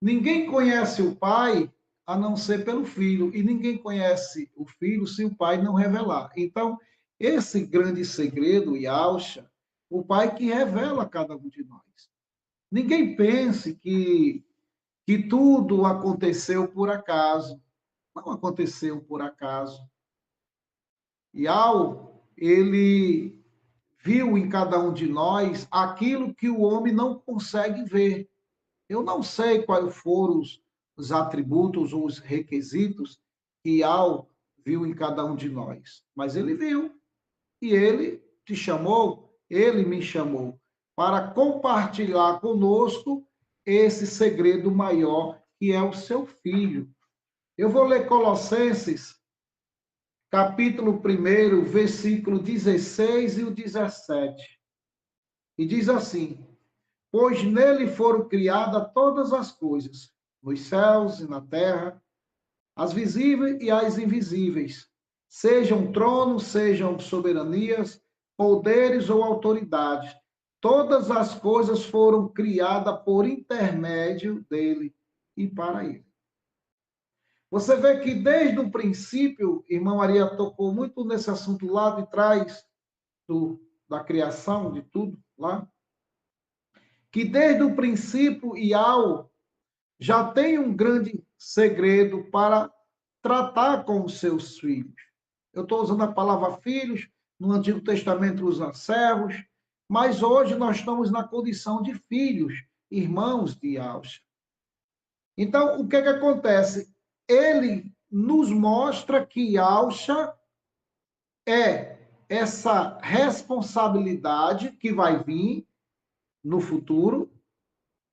ninguém conhece o Pai a não ser pelo Filho, e ninguém conhece o Filho se o Pai não revelar. Então, esse grande segredo, Yahusha, o Pai que revela a cada um de nós. Ninguém pense que tudo aconteceu por acaso. Não aconteceu por acaso. Yahweh, ele viu em cada um de nós aquilo que o homem não consegue ver. Eu não sei quais foram os atributos ou os requisitos que Yahweh viu em cada um de nós, mas ele viu. E ele te chamou, ele me chamou para compartilhar conosco esse segredo maior que é o seu filho. Eu vou ler Colossenses, capítulo 1, versículo 16 e o 17. E diz assim: pois nele foram criadas todas as coisas, nos céus e na terra, as visíveis e as invisíveis, sejam tronos, sejam soberanias, poderes ou autoridades. Todas as coisas foram criadas por intermédio dele e para ele. Você vê que desde o princípio, irmã Maria tocou muito nesse assunto lá de trás da criação de tudo lá, que desde o princípio Yahweh já tem um grande segredo para tratar com os seus filhos. Eu estou usando a palavra filhos, no Antigo Testamento usa servos, mas hoje nós estamos na condição de filhos, irmãos de Yahweh. Então, o que que acontece? Ele nos mostra que Yahweh é essa responsabilidade que vai vir no futuro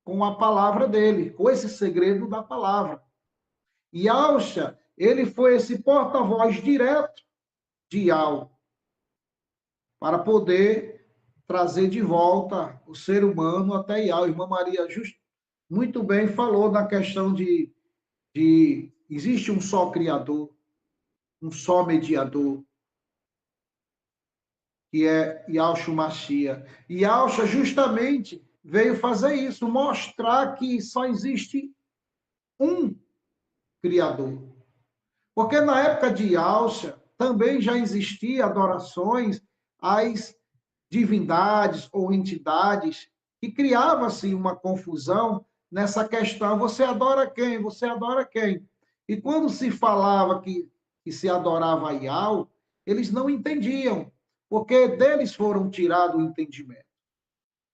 com a palavra dele, com esse segredo da palavra. E Yahweh, ele foi esse porta-voz direto de Yahweh para poder trazer de volta o ser humano até Yahweh. Irmã Maria muito bem falou na questão de existe um só Criador, um só mediador, que é Yahshua Mashiach. E Yahshua justamente veio fazer isso, mostrar que só existe um Criador. Porque na época de Yahshua também já existia adorações às divindades ou entidades que criava-se uma confusão nessa questão. Você adora quem? Você adora quem? E quando se falava que se adorava a Yahweh, eles não entendiam, porque deles foram tirado o entendimento.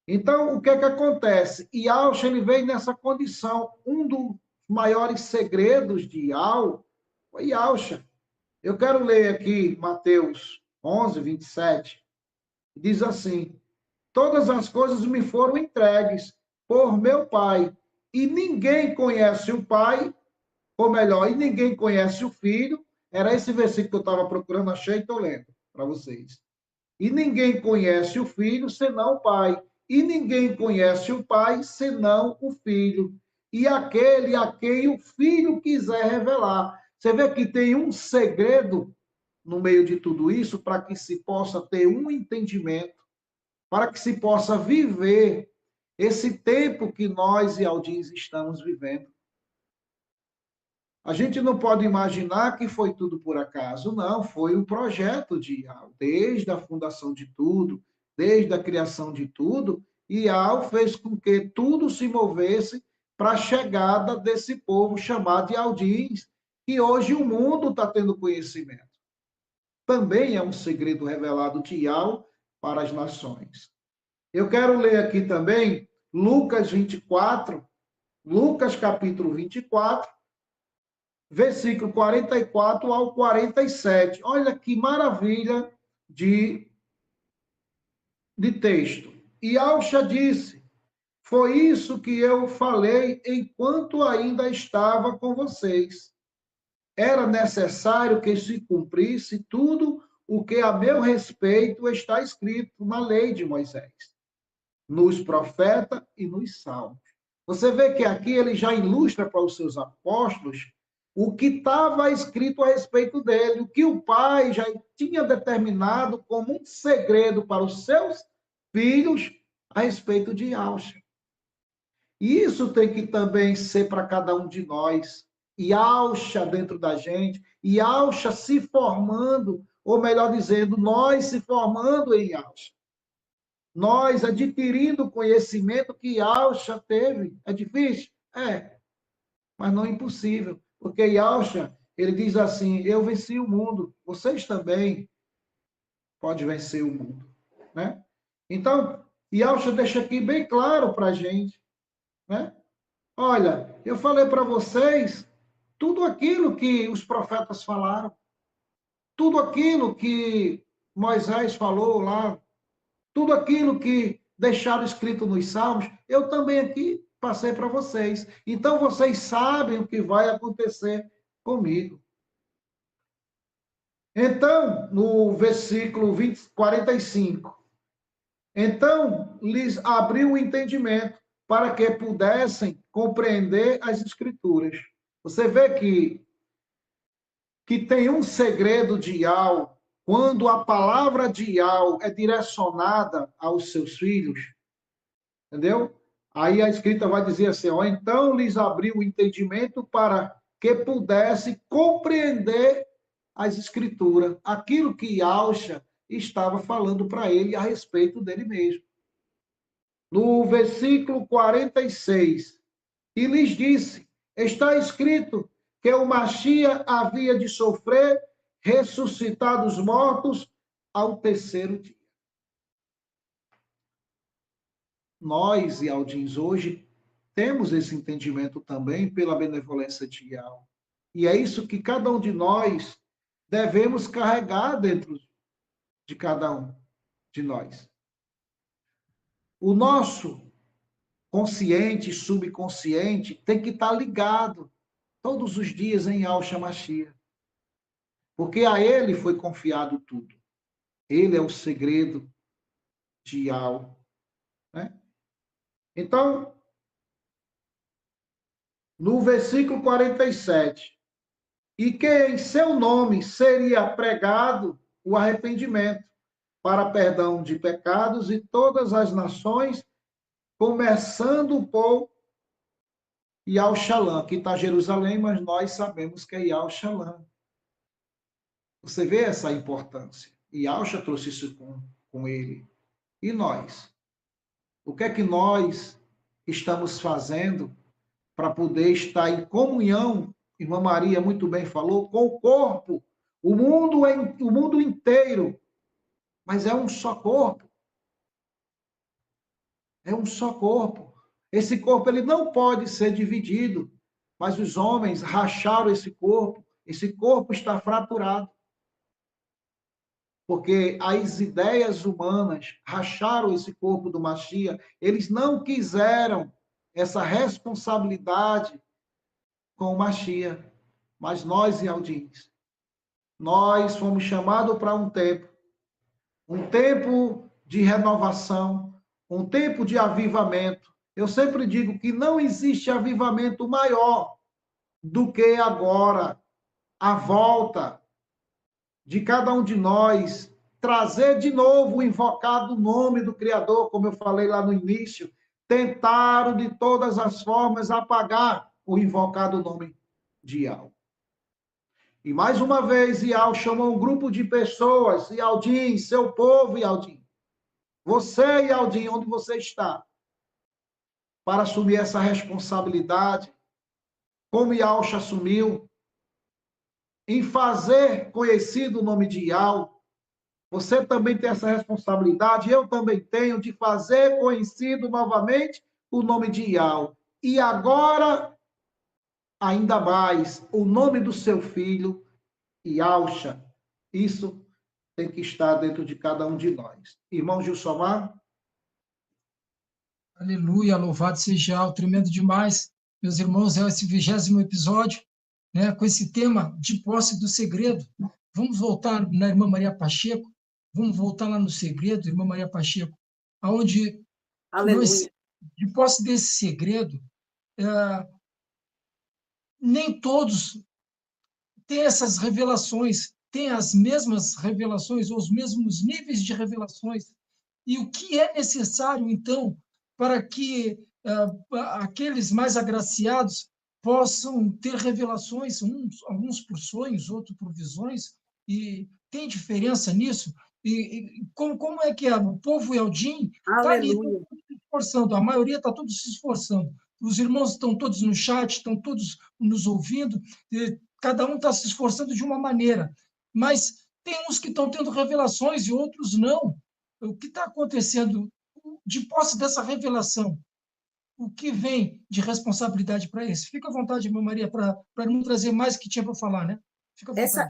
Então, o que é que acontece? Yahweh, ele veio nessa condição. Um dos maiores segredos de Yahweh foi Yahweh. Eu quero ler aqui Mateus 11, 27. Diz assim: todas as coisas me foram entregues por meu Pai, e ninguém conhece o Pai, ou melhor, e ninguém conhece o Filho. Era esse versículo que eu estava procurando, achei e estou lendo para vocês. E ninguém conhece o Filho senão o Pai, E ninguém conhece o Pai senão o Filho, e aquele a quem o Filho quiser revelar. Você vê que tem um segredo no meio de tudo isso para que se possa ter um entendimento, para que se possa viver esse tempo que nós e Aldins estamos vivendo. A gente não pode imaginar que foi tudo por acaso, não, foi um projeto de Ial, desde a fundação de tudo, desde a criação de tudo, Ial fez com que tudo se movesse para a chegada desse povo chamado de Aldins, que hoje o mundo está tendo conhecimento. Também é um segredo revelado de Ial para as nações. Eu quero ler aqui também Lucas 24, Lucas capítulo 24, versículo 44 ao 47. Olha que maravilha de texto. E Alcha disse: foi isso que eu falei enquanto ainda estava com vocês. Era necessário que se cumprisse tudo o que a meu respeito está escrito na lei de Moisés, nos profetas e nos salmos. Você vê que aqui ele já ilustra para os seus apóstolos o que estava escrito a respeito dele, o que o pai já tinha determinado como um segredo para os seus filhos a respeito de Alcha. E isso tem que também ser para cada um de nós. E Alcha dentro da gente, e Alcha se formando, ou melhor dizendo, nós se formando em Alcha. Nós adquirindo o conhecimento que Alcha teve. É difícil? É, mas não é impossível. Porque Yalcha, ele diz assim, eu venci o mundo, vocês também podem vencer o mundo. Né? Então, Yalcha deixa aqui bem claro para a gente. Né? Olha, eu falei para vocês tudo aquilo que os profetas falaram, tudo aquilo que Moisés falou lá, tudo aquilo que deixaram escrito nos Salmos, eu também aqui passei para vocês. Então, vocês sabem o que vai acontecer comigo. Então, no versículo 45, então lhes abriu o entendimento para que pudessem compreender as Escrituras. Você vê que tem um segredo de Ial, quando a palavra de Ial é direcionada aos seus filhos, entendeu? Aí a escrita vai dizer assim, ó, então lhes abriu o entendimento para que pudesse compreender as escrituras, aquilo que Alcha estava falando para ele a respeito dele mesmo. No versículo 46, e lhes disse, está escrito que o Machia havia de sofrer, ressuscitar dos mortos ao terceiro dia. Nós, e Aldins, hoje temos esse entendimento também pela benevolência de Ial. E é isso que cada um de nós devemos carregar dentro de cada um de nós. O nosso consciente e subconsciente tem que estar ligado todos os dias em Yahshua Mashiach. Porque a ele foi confiado tudo. Ele é o segredo de Yahweh. Né? Então, no versículo 47, e que em seu nome seria pregado o arrependimento para perdão de pecados e todas as nações, começando por Yahushalã, que está Jerusalém, mas nós sabemos que é Yahushalã. Você vê essa importância. E Yahusha trouxe isso com ele. E nós? O que é que nós estamos fazendo para poder estar em comunhão, irmã Maria muito bem falou, com o corpo, o mundo inteiro, mas é um só corpo. É um só corpo. Esse corpo ele não pode ser dividido, mas os homens racharam esse corpo está fraturado. Porque as ideias humanas racharam esse corpo do Mashiach, eles não quiseram essa responsabilidade com o Mashiach. Mas nós, Aldins, nós fomos chamados para um tempo de renovação, um tempo de avivamento. Eu sempre digo que não existe avivamento maior do que agora a volta de cada um de nós, trazer de novo o invocado nome do Criador, como eu falei lá no início. Tentaram de todas as formas apagar o invocado nome de Yahweh. E mais uma vez, Ial chamou um grupo de pessoas, Ialdin, seu povo, Ialdin. Você, Ialdin, onde você está? Para assumir essa responsabilidade, como Ialcha assumiu, em fazer conhecido o nome de Ial. Você também tem essa responsabilidade, eu também tenho, de fazer conhecido novamente o nome de Ial. E agora, ainda mais, o nome do seu filho, Ialcha. Isso tem que estar dentro de cada um de nós. Irmão Gilsomar? Aleluia, louvado seja o tremendo demais. Meus irmãos, é esse 20º episódio, né, com esse tema de posse do segredo. Vamos voltar na irmã Maria Pacheco, vamos voltar lá no segredo, irmã Maria Pacheco, aonde nós, Aleluia. de posse desse segredo, nem todos têm essas revelações, têm as mesmas revelações, ou os mesmos níveis de revelações. E o que é necessário, então, para que aqueles mais agraciados possam ter revelações, alguns por sonhos, outros por visões, e tem diferença nisso? E como é que é? O povo Eldim está ali, Aleluia. se esforçando, a maioria está todos se esforçando. Os irmãos estão todos no chat, estão todos nos ouvindo, cada um está se esforçando de uma maneira, mas tem uns que estão tendo revelações e outros não. O que está acontecendo de posse dessa revelação? O que vem de responsabilidade para esse? Fica à vontade, irmã Maria, para não trazer mais o que tinha para falar, né? Fica à vontade.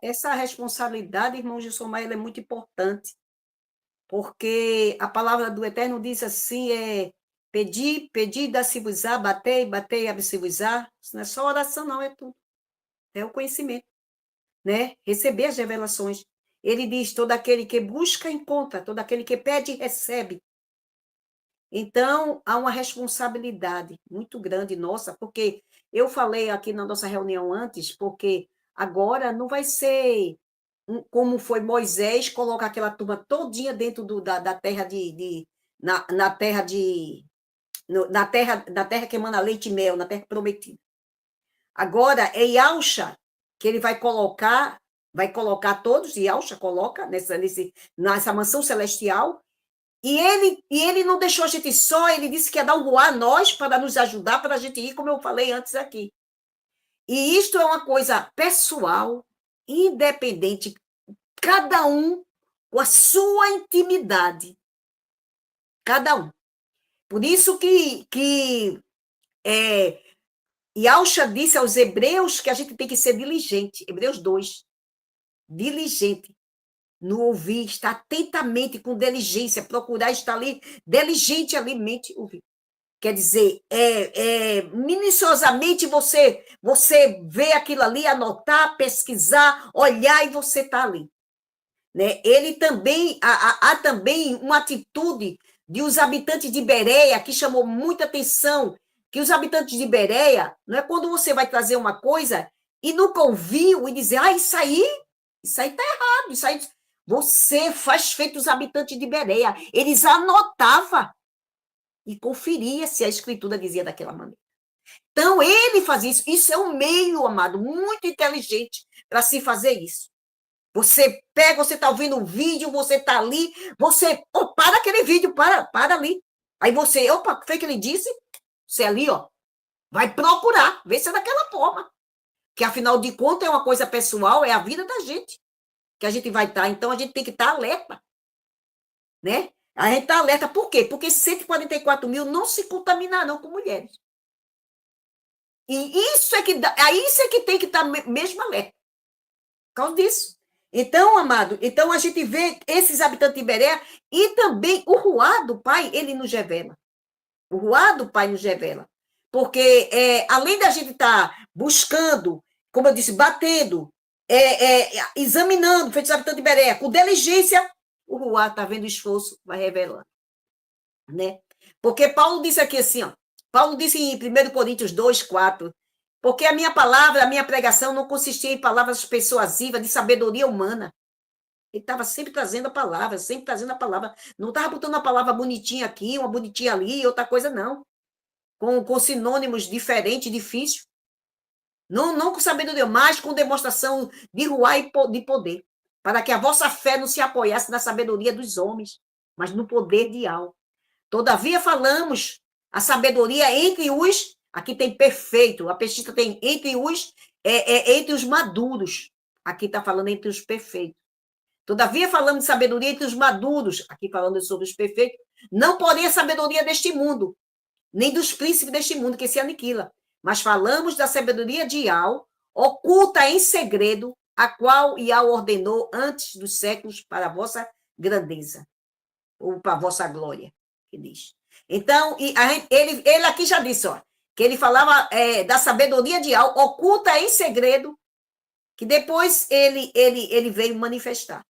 Essa responsabilidade, irmão Gilsomar, ela é muito importante, porque a palavra do Eterno diz assim, pedir, pedir, dá-se-vos-á, batei, batei, abre-se-vos-á. Isso não é só oração, não, é tudo. É o conhecimento, né? Receber as revelações. Ele diz, todo aquele que busca, encontra, todo aquele que pede, recebe. Então, há uma responsabilidade muito grande nossa, porque eu falei aqui na nossa reunião antes, porque agora não vai ser como foi Moisés, colocar aquela turma todinha dentro da terra na terra na terra que emana leite e mel, na terra prometida. Agora é Yahusha que ele vai colocar todos, Yahusha coloca nessa mansão celestial. E ele não deixou a gente só, ele disse que ia dar um voar a nós para nos ajudar, para a gente ir, como eu falei antes aqui. E isto é uma coisa pessoal, independente, cada um com a sua intimidade. Cada um. Por isso que Yahusha disse aos hebreus que a gente tem que ser diligente. Hebreus 2. Diligente. No ouvir, estar atentamente, com diligência, procurar estar ali, diligente ali, mente, ouvir. Quer dizer, minuciosamente você vê aquilo ali, anotar, pesquisar, olhar e você está ali. Né? Ele também, há também uma atitude de os habitantes de Bereia, que chamou muita atenção, que os habitantes de Bereia, não é quando você vai trazer uma coisa e nunca ouviu e dizer, isso aí está errado, isso aí... Você faz feito os habitantes de Bereia. Eles anotavam e conferia se a escritura dizia daquela maneira. Então, ele fazia isso. Isso é um meio, amado, muito inteligente para se fazer isso. Você pega, você está ouvindo um vídeo, você está ali, você... para aquele vídeo, para ali. Aí você, o que foi que ele disse? Você ali, vai procurar, ver se é daquela forma. Que, afinal de contas, é uma coisa pessoal, é a vida da gente que a gente vai estar. Então, a gente tem que estar alerta. Né? A gente está alerta. Por quê? Porque 144 mil não se contaminarão com mulheres. E isso é que tem que estar mesmo alerta. Por causa disso. Então, amado, a gente vê esses habitantes de Bereia e também o Ruá do Pai, ele nos revela. O Ruá do Pai nos revela. Porque, além da gente estar buscando, como eu disse, batendo, examinando, feito habitante de Bereia, com diligência, o Ruá está vendo o esforço, vai revelando. né? Porque Paulo disse aqui assim, ó, Paulo disse em 1 Coríntios 2:4, porque a minha palavra, a minha pregação não consistia em palavras persuasivas de sabedoria humana. Ele estava sempre trazendo a palavra, sempre trazendo a palavra. Não estava botando a palavra bonitinha aqui, uma bonitinha ali, outra coisa, não. Com sinônimos diferentes, difíceis. Não com sabedoria, mas com demonstração de ruar e de poder. Para que a vossa fé não se apoiasse na sabedoria dos homens, mas no poder de Al. Todavia falamos a sabedoria entre os... Aqui tem perfeito, a pesquisa tem entre os maduros. Aqui está falando entre os perfeitos. Todavia falamos de sabedoria entre os maduros. Aqui falando sobre os perfeitos. Não porém a sabedoria deste mundo, nem dos príncipes deste mundo que se aniquila. Mas falamos da sabedoria de Ial, oculta em segredo, a qual Ial ordenou antes dos séculos para a vossa grandeza, ou para a vossa glória, que diz. Então, ele aqui já disse, ó, que ele falava da sabedoria de Ial, oculta em segredo, que depois ele veio manifestar.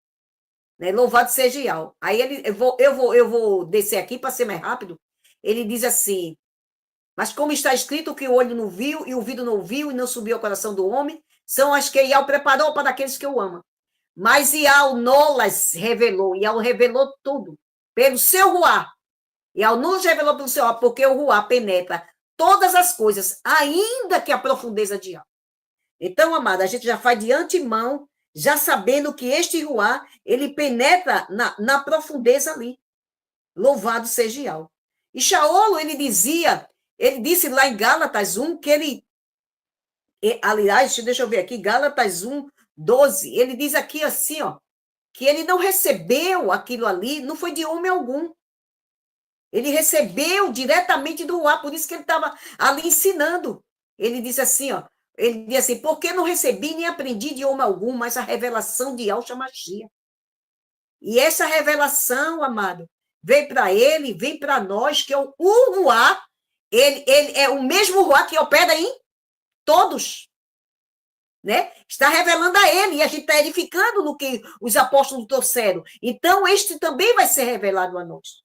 Né? Louvado seja Ial. Aí eu vou descer aqui para ser mais rápido. Ele diz assim: mas como está escrito que o olho não viu, e o ouvido não ouviu, e não subiu ao coração do homem, são as que Ial preparou para aqueles que o amam. Mas Ial nolas revelou, Ial revelou tudo, pelo seu ruá. Ial nos revelou pelo seu ruá, porque o ruá penetra todas as coisas, ainda que a profundeza de Ial. Então, amada, a gente já faz de antemão, já sabendo que este ruá, ele penetra na profundeza ali. Louvado seja Ial. E Shaolo, ele disse lá em Gálatas 1 que ele, aliás, deixa eu ver aqui, Gálatas 1:12, ele diz aqui assim, ó, que ele não recebeu aquilo ali, não foi de homem algum. Ele recebeu diretamente do ruá, por isso que ele estava ali ensinando. Ele disse assim, ó, ele diz assim, porque não recebi nem aprendi de homem algum, mas a revelação de Yahshua Mashiach. E essa revelação, amado, vem para ele, vem para nós, que é o ruá, ele é o mesmo ruá que opera em todos. Né? Está revelando a ele, e a gente está edificando no que os apóstolos trouxeram. Então, este também vai ser revelado a nós.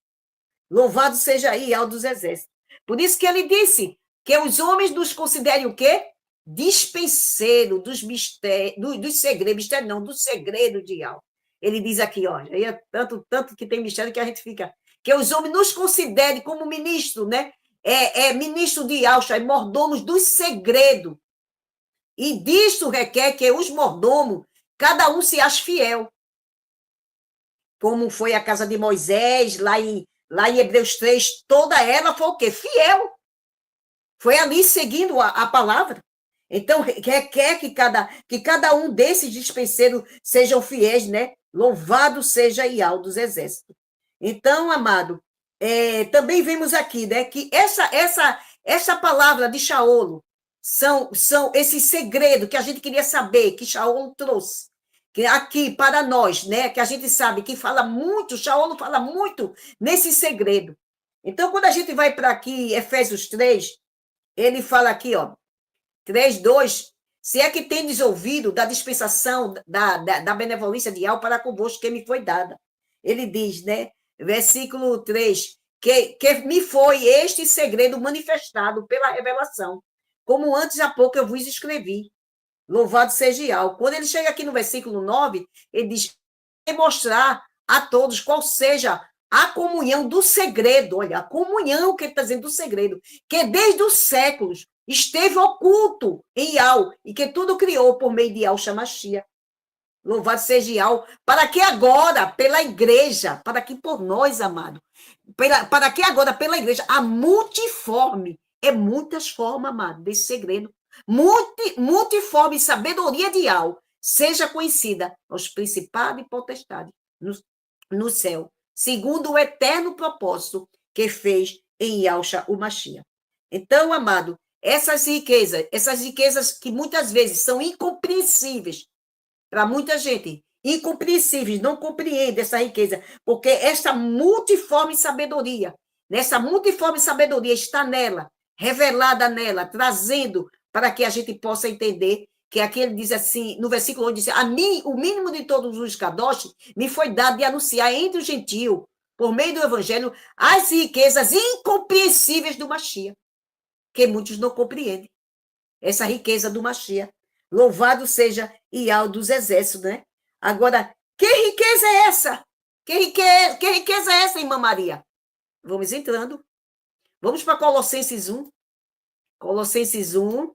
Louvado seja Yahweh dos exércitos. Por isso que ele disse que os homens nos considerem o quê? Dispenseiro dos mistérios, dos segredos, mistério não, do segredo de Yahweh. Ele diz aqui, ó, aí é tanto que tem mistério que a gente fica, que os homens nos considerem como ministro, né? Ministro de Yahshua, mordomos do segredo. E disso requer que os mordomos, cada um se ache fiel. Como foi a casa de Moisés, lá em Hebreus 3, toda ela foi o quê? Fiel. Foi ali seguindo a palavra. Então, requer que cada um desses dispenseiros sejam fiéis, né? Louvado seja Yahweh dos exércitos. Então, amado, também vemos aqui, né, que essa palavra de Shaolo são esse segredo que a gente queria saber, que Shaolo trouxe, que aqui para nós, né, que a gente sabe que Shaolo fala muito nesse segredo. Então, quando a gente vai para aqui, Efésios 3, ele fala aqui, ó, 3:2, se é que tendes ouvido da dispensação da benevolência de Yahweh para convosco que me foi dada. Ele diz, né, versículo 3, que me foi este segredo manifestado pela revelação, como antes há pouco eu vos escrevi. Louvado seja Yahweh. Quando ele chega aqui no versículo 9, ele diz, mostrar a todos qual seja a comunhão do segredo, olha, a comunhão que ele está dizendo do segredo, que desde os séculos esteve oculto em Yahweh, e que tudo criou por meio de Yahshua Mashiach. Louvado seja Yahweh, para que agora, pela igreja, para que por nós, amado, para que agora, pela igreja, a multiforme, muitas formas, amado, desse segredo, multiforme sabedoria de Yahweh, seja conhecida aos principados e potestades no céu, segundo o eterno propósito que fez em Yahshua o Mashiach. Então, amado, essas riquezas que muitas vezes são incompreensíveis para muita gente, incompreensíveis, não compreendem essa riqueza, porque esta multiforme sabedoria, nessa multiforme sabedoria está nela, revelada nela, trazendo para que a gente possa entender que aqui ele diz assim, no versículo 8, diz, a mim, o mínimo de todos os kadosh, me foi dado de anunciar entre os gentios por meio do evangelho, as riquezas incompreensíveis do Mashiach, que muitos não compreendem. Essa riqueza do Mashiach. Louvado seja Ial dos exércitos, né? Agora, que riqueza é essa? Que riqueza é essa, irmã Maria? Vamos entrando. Vamos para Colossenses 1. Colossenses 1.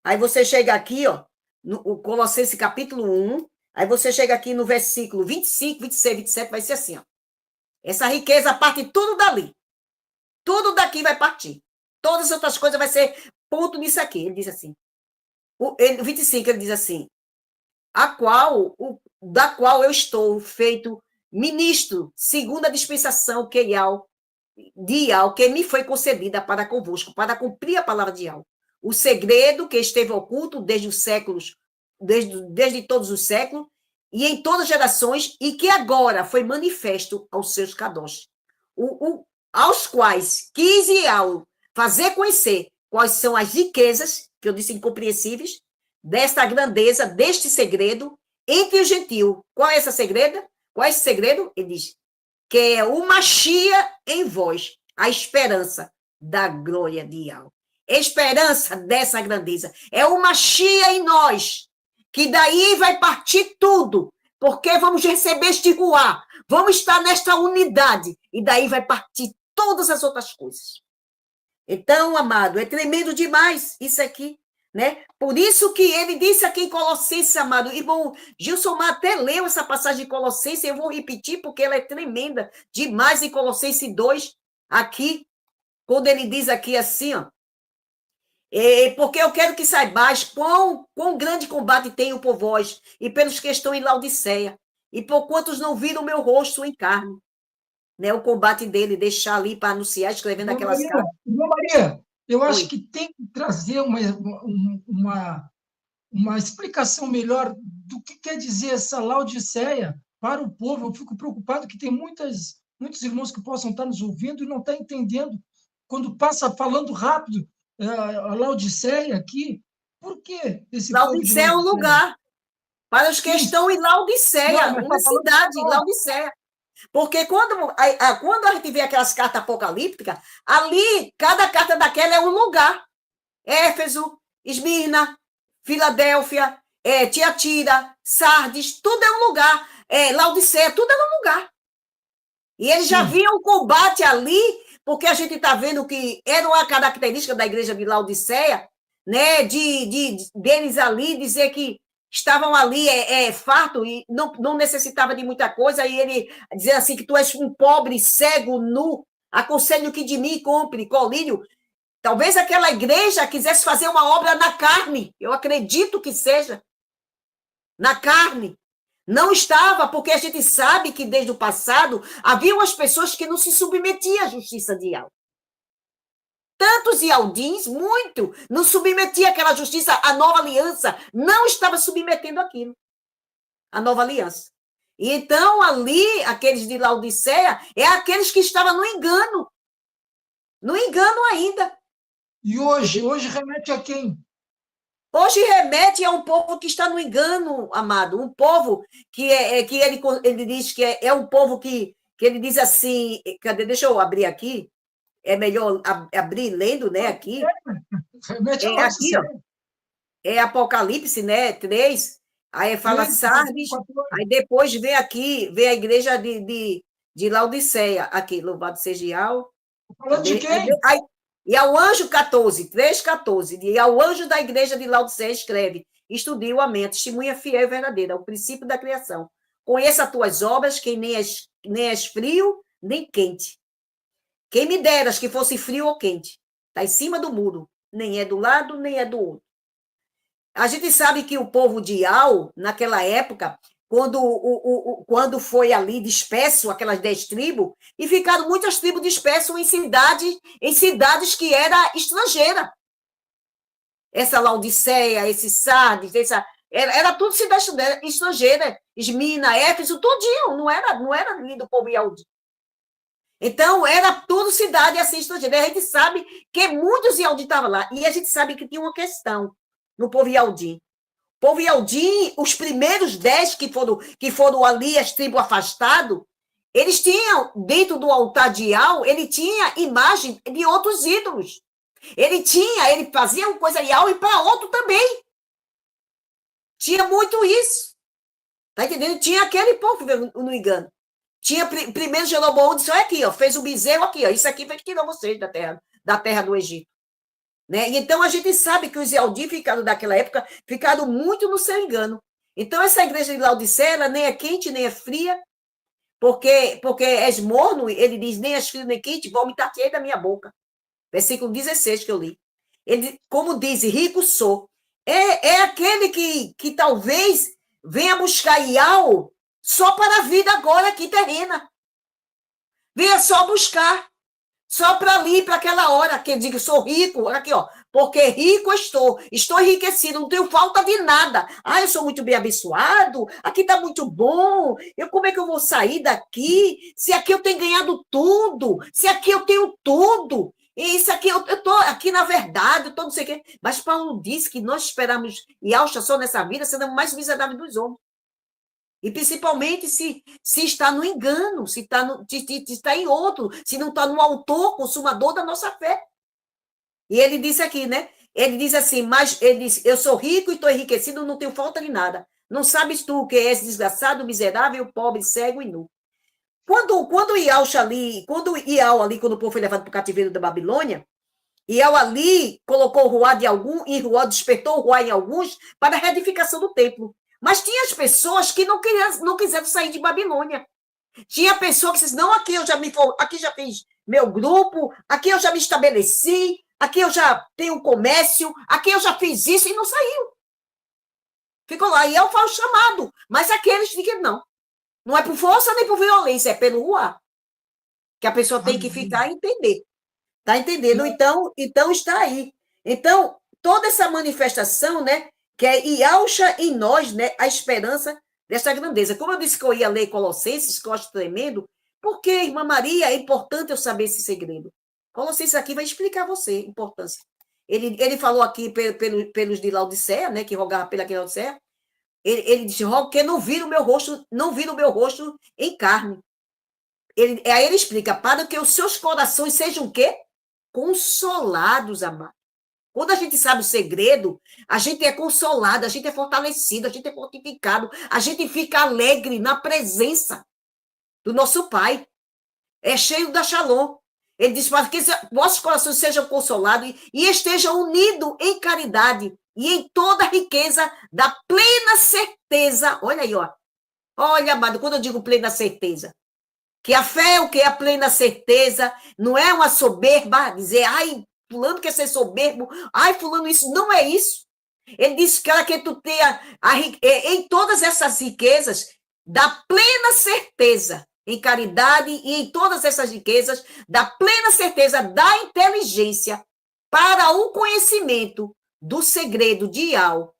Aí você chega aqui, ó, no Colossenses capítulo 1. Aí você chega aqui no versículo 25, 26, 27, vai ser assim, ó. Essa riqueza parte tudo dali. Tudo daqui vai partir. Todas as outras coisas vai ser ponto nisso aqui. Ele diz assim. O 25, ele diz assim, da qual eu estou feito ministro, segundo a dispensação que me foi concedida para convosco, para cumprir a palavra de Ial. O segredo que esteve oculto desde os séculos, desde todos os séculos, e em todas as gerações, e que agora foi manifesto aos seus kadosh, aos quais quis Ial fazer conhecer quais são as riquezas, que eu disse incompreensíveis, desta grandeza, deste segredo, entre o gentil. Qual é esse segredo? Qual é esse segredo? Ele diz, que é o Mashiach em vós, a esperança da glória de Ial. Esperança dessa grandeza. É o Mashiach em nós, que daí vai partir tudo, porque vamos receber este ruá, vamos estar nesta unidade, e daí vai partir todas as outras coisas. Então, amado, é tremendo demais isso aqui, né? Por isso que ele disse aqui em Colossenses, amado, irmão Gilson até leu essa passagem de Colossenses, eu vou repetir porque ela é tremenda demais em Colossenses 2, aqui, quando ele diz aqui assim, ó, porque eu quero que saibais quão grande combate tenho por vós e pelos que estão em Laodiceia, e por quantos não viram o meu rosto em carne. Né, o combate dele, deixar ali para anunciar, escrevendo aquelas cartas. Maria, eu acho Oi. que tem que trazer uma explicação melhor do que quer dizer essa Laodiceia para o povo. Eu fico preocupado que tem muitos irmãos que possam estar nos ouvindo e não estão entendendo. Quando passa falando rápido, a Laodiceia aqui, por que esse povo de Laodiceia é um lugar para os que estão em Laodiceia, não, uma cidade, Laodiceia. Porque quando a gente vê aquelas cartas apocalípticas, ali, cada carta daquela é um lugar. Éfeso, Esmirna, Filadélfia, Tiatira, Sardes, tudo é um lugar. Laodiceia, tudo é um lugar. E eles já viam o combate ali, porque a gente está vendo que era uma característica da igreja de Laodiceia, né, deles ali dizer que estavam ali farto e não necessitava de muita coisa, e ele dizer assim que tu és um pobre, cego, nu, aconselho que de mim compre colírio. Talvez aquela igreja quisesse fazer uma obra na carne, eu acredito que seja, na carne. Não estava, porque a gente sabe que desde o passado haviam as pessoas que não se submetiam à justiça de Ial. Tantos Ialdins, muito, não submetia aquela justiça, a nova aliança, não estava submetendo aquilo, a nova aliança. E então, ali, aqueles de Laodiceia, é aqueles que estavam no engano ainda. E hoje remete a quem? Hoje remete a um povo que está no engano, amado, um povo que ele diz que é um povo que ele diz assim, cadê? Deixa eu abrir aqui, é melhor abrir lendo, né, aqui. Remete a aqui, ó, Apocalipse, né, 3, aí fala Sardes, aí depois vem a igreja de Laodiceia, aqui, louvado seja Ial. Falando de quem? E ao anjo 14, 3,14, e ao anjo da igreja de Laodiceia escreve, estudie o amém, testemunha fiel e verdadeira, o princípio da criação. Conheça as tuas obras, que nem és frio, nem quente. Quem me deras que fosse frio ou quente. Está em cima do muro, nem é do lado, nem é do outro. A gente sabe que o povo de Ial, naquela época, quando foi ali disperso, aquelas 10 tribos, e ficaram muitas tribos dispersas em cidades que era estrangeira. Essa Laodiceia, esse Sardes, era tudo cidade estrangeira, Esmirna, Éfeso, tudinho, não era ali do povo Ialdi. Então, era tudo cidade assim estrangeira. A gente sabe que muitos Ialdi estavam lá, e a gente sabe que tinha uma questão no povo Ialdi. O povo Ialdi, os primeiros 10 que foram ali, as tribos afastadas, Eles tinham, dentro do altar de Iau, ele tinha imagem de outros ídolos. Ele fazia uma coisa Iau e para outro também. Tinha muito isso. Tá entendendo? Tinha aquele povo, no engano. Tinha primeiro Jeroboão disse, olha aqui, ó, fez o bezerro aqui, ó, isso aqui foi que tirou vocês da terra do Egito. Né? E então a gente sabe que os ialdificados daquela época ficaram muito no seu engano. Então essa igreja de Laodiceia, ela nem é quente, nem é fria, porque és morno, ele diz, nem és frio nem quente, vomitar-te-ei da minha boca. Versículo 16 que eu li. Ele, como diz, rico sou. É aquele que talvez venha buscar Iau só para a vida agora aqui terrena. Venha só buscar. Só para ali, para aquela hora, que eu digo, sou rico, aqui, ó, porque rico estou enriquecido, não tenho falta de nada. Ah, eu sou muito bem abençoado, aqui está muito bom, como é que eu vou sair daqui? Se aqui eu tenho ganhado tudo, se aqui eu tenho tudo, e isso aqui, eu estou aqui na verdade, eu estou não sei o quê. Mas Paulo disse que nós esperamos Yahshua só nessa vida, sendo mais miserável dos homens. E principalmente se está no engano, se está em outro, se não está no autor, consumador da nossa fé. E ele disse aqui, né? Ele diz assim, mas ele diz, eu sou rico e estou enriquecido, não tenho falta de nada. Não sabes tu que és desgraçado, miserável, pobre, cego e nu. Quando Iau ali, quando o povo foi levado para o cativeiro da Babilônia, Iau ali colocou o ruá de algum, e despertou o ruá em alguns para a reedificação do templo. Mas tinha as pessoas que não quiseram sair de Babilônia. Tinha pessoas que dizem, não, aqui já fiz meu grupo, aqui eu já me estabeleci, aqui eu já tenho comércio, aqui eu já fiz isso, e não saiu. Ficou lá, e eu falo chamado. Mas aqueles ficam, não. Não é por força nem por violência, é pelo ruá. Que a pessoa tem que ficar e entender. Tá entendendo? Então está aí. Então, toda essa manifestação, né? Que é Yahshua em nós, né, a esperança dessa grandeza. Como eu disse que eu ia ler Colossenses, que eu acho tremendo, porque, irmã Maria, é importante eu saber esse segredo. Colossenses aqui vai explicar a você a importância. Ele falou aqui pelos de Laodiceia, né, que rogava pela Laodiceia, ele disse, rogo que não vira o meu rosto em carne. Aí ele explica, para que os seus corações sejam o quê? Consolados, amados. Quando a gente sabe o segredo, a gente é consolado, a gente é fortalecido, a gente é fortificado, a gente fica alegre na presença do nosso Pai. É cheio da Shalom. Ele diz para que vossos corações sejam consolados e estejam unidos em caridade e em toda a riqueza da plena certeza. Olha aí, ó. Olha, amado, quando eu digo plena certeza, que a fé é o que é a plena certeza, não é uma soberba, dizer, ai, fulano quer ser soberbo, ai, fulano isso, não é isso. Ele disse que tu tenha em todas essas riquezas da plena certeza, em caridade e em todas essas riquezas da plena certeza da inteligência para o conhecimento do segredo de Iau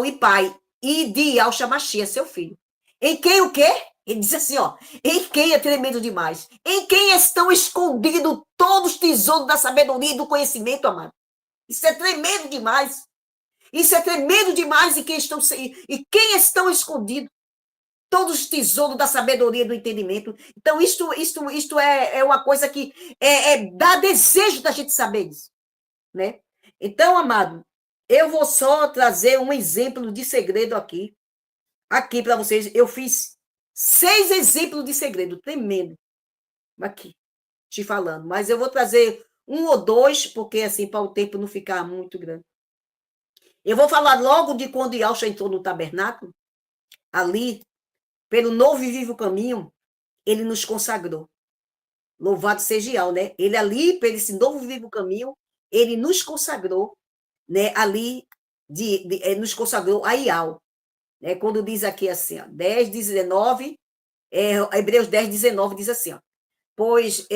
e Pai e de Yahshua Mashiach, seu filho. Em quem o quê? Ele diz assim, ó, em quem é tremendo demais? Em quem estão escondidos todos os tesouros da sabedoria e do conhecimento, amado? Isso é tremendo demais. Isso é tremendo demais e quem estão escondidos? Todos os tesouros da sabedoria e do entendimento. Então, isto é uma coisa que dá desejo da gente saber isso. Né? Então, amado, eu vou só trazer um exemplo de segredo aqui para vocês. Eu fiz 6 exemplos de segredo, tremendo. Aqui, te falando. Mas eu vou trazer 1 ou 2, porque assim, para o tempo não ficar muito grande. Eu vou falar logo de quando Yahshua entrou no tabernáculo, ali, pelo novo e vivo caminho, ele nos consagrou. Louvado seja Yahweh, né? Ele ali, pelo esse novo e vivo caminho, ele nos consagrou, né? Ali, nos consagrou a Yahweh. Né? Quando diz aqui assim, ó, 10, 19, Hebreus 10, 19 diz assim, ó, pois,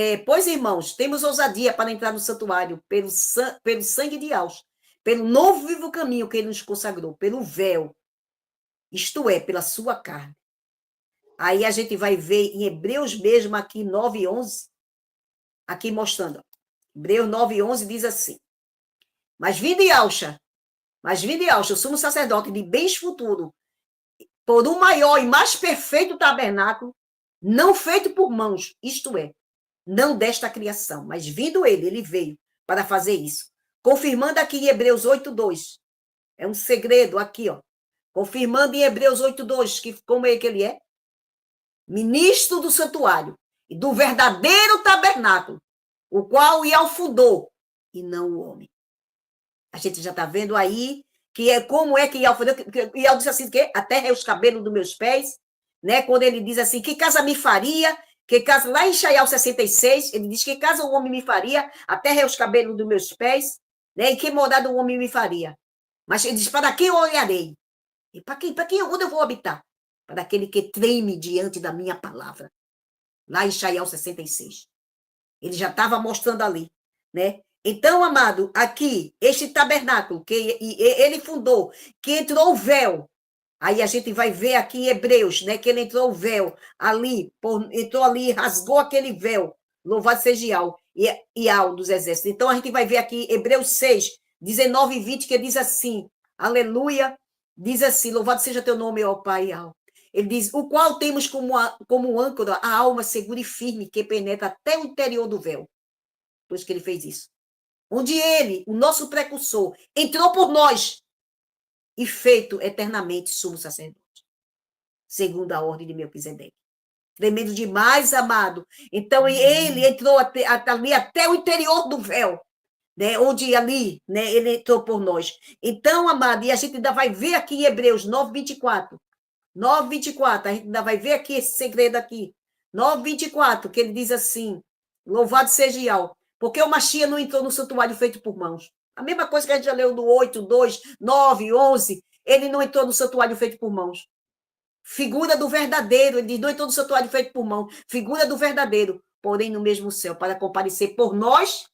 irmãos, temos ousadia para entrar no santuário pelo sangue de Yahshua, pelo novo vivo caminho que ele nos consagrou, pelo véu, isto é, pela sua carne. Aí a gente vai ver em Hebreus mesmo, aqui 9, 11, aqui mostrando, ó, Hebreus 9, 11 diz assim, mas vindo Yahshua, o sumo sacerdote de bens futuro, por um maior e mais perfeito tabernáculo, não feito por mãos, isto é, não desta criação, mas vindo ele veio para fazer isso. Confirmando aqui em Hebreus 8:2. É um segredo aqui, ó. Confirmando em Hebreus 8:2, que como é que ele é? Ministro do santuário e do verdadeiro tabernáculo, o qual Ial fundou, e não o homem. A gente já está vendo aí que é como é que Ial fundou. Ial disse assim, que a terra é os cabelos dos meus pés, né? Quando ele diz assim, que casa me faria, que casa, lá em Ishaial 66, ele diz que casa o homem me faria, a terra é os cabelos dos meus pés, né? E que morada o homem me faria. Mas ele diz, para quem eu olharei? E para quem, onde eu vou habitar? Para aquele que treme diante da minha palavra. Lá em Ishaial 66. Ele já estava mostrando ali, né? Então, amado, aqui, este tabernáculo que ele fundou, que entrou o véu. Aí a gente vai ver aqui em Hebreus, né, que ele entrou o véu ali, entrou ali, rasgou aquele véu. Louvado seja Ial dos exércitos. Então a gente vai ver aqui Hebreus 6, 19 e 20, que diz assim, aleluia, diz assim, louvado seja teu nome, ó Pai Ial. Ele diz, o qual temos como âncora a alma segura e firme, que penetra até o interior do véu. Pois que ele fez isso. Onde ele, o nosso precursor, entrou por nós, e feito eternamente sumo sacerdote, segundo a ordem de Melquisedeque. Tremendo demais, amado. Então, ele entrou ali até o interior do véu, né? Onde ali, né, ele entrou por nós. Então, amado, e a gente ainda vai ver aqui em Hebreus 9:24. 9:24, a gente ainda vai ver aqui esse segredo aqui. 9:24, que ele diz assim, louvado seja Ial, porque o Mashiach não entrou no santuário feito por mãos. A mesma coisa que a gente já leu no 8, 2, 9, 11, ele não entrou no santuário feito por mãos. Figura do verdadeiro, ele diz, não entrou no santuário feito por mãos, figura do verdadeiro, porém no mesmo céu, para comparecer por nós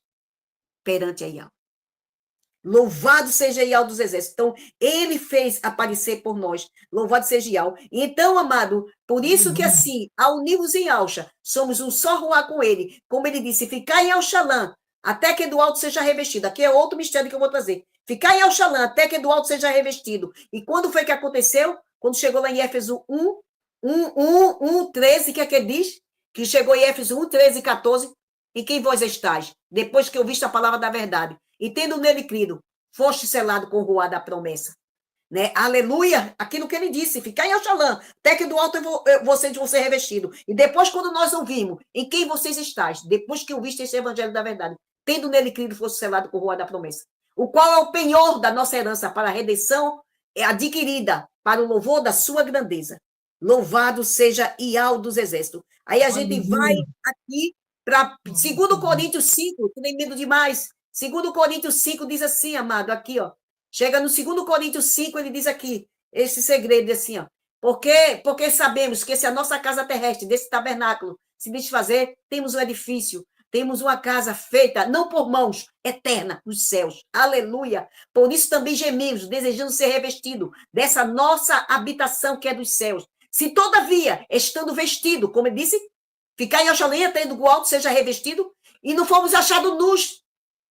perante a Ial. Louvado seja Ial dos exércitos. Então, ele fez aparecer por nós. Louvado seja Ial. Então, amado, por isso que assim, ao unirmos em Alcha, somos um só ruá com ele. Como ele disse, ficar em Alxalã, até que do alto seja revestido. Aqui é outro mistério que eu vou trazer. Ficar em Alxalã, até que do alto seja revestido. E quando foi que aconteceu? Quando chegou lá em Éfeso 13, que é que ele diz? Que chegou em Éfeso 1, 13 e 14. Em quem vós estáis? Depois que ouviste a palavra da verdade. E tendo nele crido, foste selado com o ruá da promessa. Né? Aleluia! Aquilo que ele disse, ficar em Alxalã, até que do alto vocês vão ser revestidos. E depois, quando nós ouvimos, em quem vocês estáis? Depois que ouviste esse evangelho da verdade, tendo nele crido, foste selado com o ruá da promessa. O qual é o penhor da nossa herança para a redenção adquirida, para o louvor da sua grandeza. Louvado seja Ial dos exércitos. Aí a gente vai aqui para 2 Coríntios 5, que nem medo demais. 2 Coríntios 5 diz assim, amado, aqui, ó. Chega no 2 Coríntios 5, ele diz aqui, esse segredo, assim, ó. Porque sabemos que se a nossa casa terrestre, desse tabernáculo, se desfazer, temos um edifício, temos uma casa feita, não por mãos, eterna, nos céus. Aleluia! Por isso também gememos, desejando ser revestido dessa nossa habitação que é dos céus. Se, todavia, estando vestido, como ele disse, ficar em Alxalém até do alto seja revestido, e não fomos achados nus,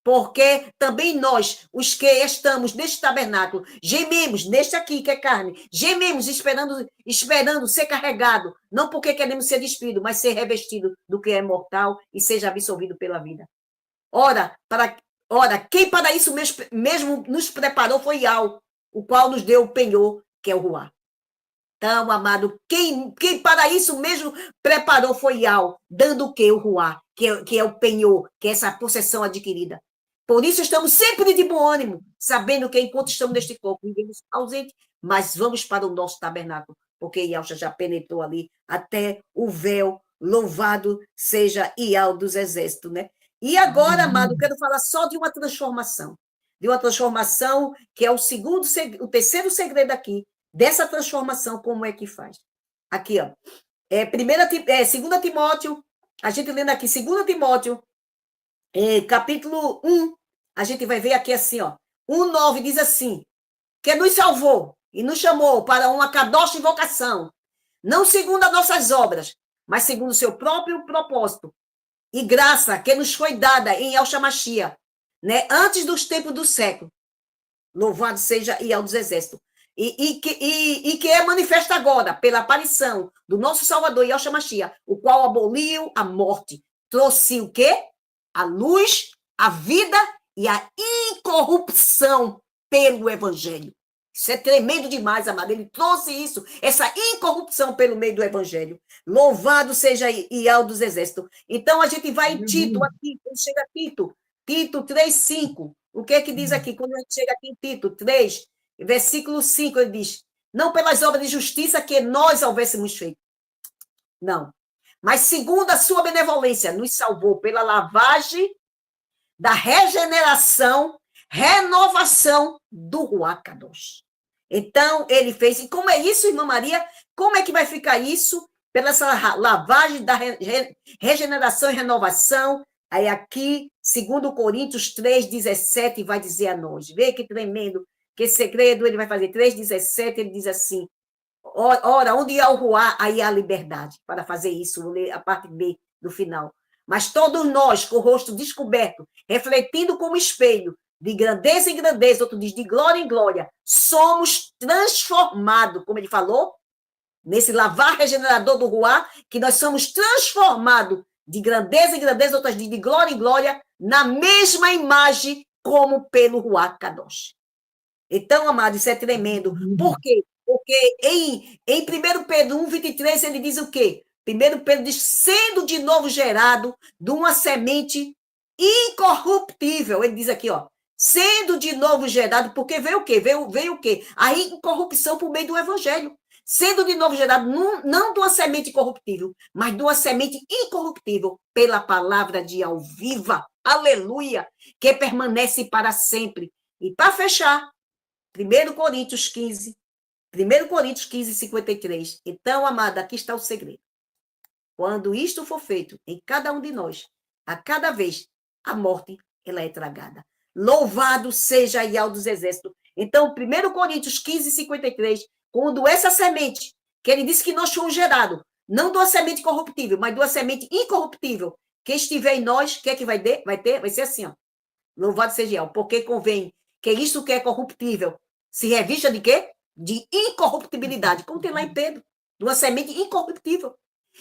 porque também nós, os que estamos neste tabernáculo, gememos, neste aqui que é carne, gememos esperando ser carregado, não porque queremos ser despido, mas ser revestido do que é mortal e seja absorvido pela vida. Ora, quem para isso mesmo nos preparou foi Ial, o qual nos deu o penhor, que é o ruá. Então, amado, quem para isso mesmo preparou foi Ial, dando o quê? O ruá, que é o penhor, que é essa possessão adquirida. Por isso estamos sempre de bom ânimo, sabendo que enquanto estamos neste corpo, vivemos ausente, mas vamos para o nosso tabernáculo, porque Ial já penetrou ali até o véu. Louvado seja Ial dos exércitos, né? E agora, amado, eu quero falar só de uma transformação que é o terceiro segredo aqui, dessa transformação, como é que faz? Aqui, ó. 2 Timóteo, a gente lendo aqui, 2 Timóteo, capítulo 1, a gente vai ver aqui assim, ó. 1:9 diz assim, que nos salvou e nos chamou para uma kadosh invocação, não segundo as nossas obras, mas segundo o seu próprio propósito e graça que nos foi dada em Yahshua Mashiach, né? Antes dos tempos do século. Louvado seja Ial dos exércitos. e que é manifesta agora pela aparição do nosso Salvador, Yahshua Mashiach, o qual aboliu a morte, trouxe o quê? A luz, a vida e a incorrupção pelo Evangelho. Isso é tremendo demais, amado. Ele trouxe isso, essa incorrupção pelo meio do Evangelho. Louvado seja Yahweh dos Exércitos. Então, a gente vai em Tito, aqui, quando chega a Tito 3:5. O que é que diz aqui? Quando a gente chega aqui em Tito 3, versículo 5, ele diz, não pelas obras de justiça que nós houvéssemos feito. Não. Mas segundo a sua benevolência, nos salvou pela lavagem da regeneração, renovação do Ruach Kadosh. Então, ele fez. E como é isso, irmã Maria? Como é que vai ficar isso? Pela essa lavagem da regeneração e renovação. Aí aqui, 2 Coríntios 3:17, vai dizer a nós. Vê que tremendo, que segredo ele vai fazer. 3:17, ele diz assim, ora, onde há o Ruach, aí há a liberdade. Para fazer isso, vou ler a parte B do final. Mas todos nós, com o rosto descoberto, refletindo como espelho, de grandeza em grandeza, outro diz de glória em glória, somos transformados, como ele falou, nesse lavar regenerador do Ruach, que nós somos transformados de grandeza em grandeza, outras diz de glória em glória, na mesma imagem como pelo Ruach Kadosh. Então, amado, isso é tremendo. Por quê? Porque em 1 Pedro 1:23, ele diz o quê? 1 Pedro diz, sendo de novo gerado de uma semente incorruptível. Ele diz aqui, ó, sendo de novo gerado, porque veio o quê? Veio o quê? A incorrupção por meio do evangelho. Sendo de novo gerado, não de uma semente corruptível, mas de uma semente incorruptível, pela palavra de alviva, aleluia, que permanece para sempre. E para fechar, 1 Coríntios 15:53. Então, amada, aqui está o segredo. Quando isto for feito em cada um de nós, a cada vez, a morte, ela é tragada. Louvado seja Yahweh dos Exércitos. Então, 1 Coríntios 15:53, quando essa semente, que ele disse que nós fomos gerados, não de uma semente corruptível, mas de uma semente incorruptível, que estiver em nós, o que é que vai ter? Vai ser assim, ó. Louvado seja Yahweh, porque convém que isso que é corruptível se revista de quê? De incorruptibilidade, como tem lá em Pedro, de uma semente incorruptível.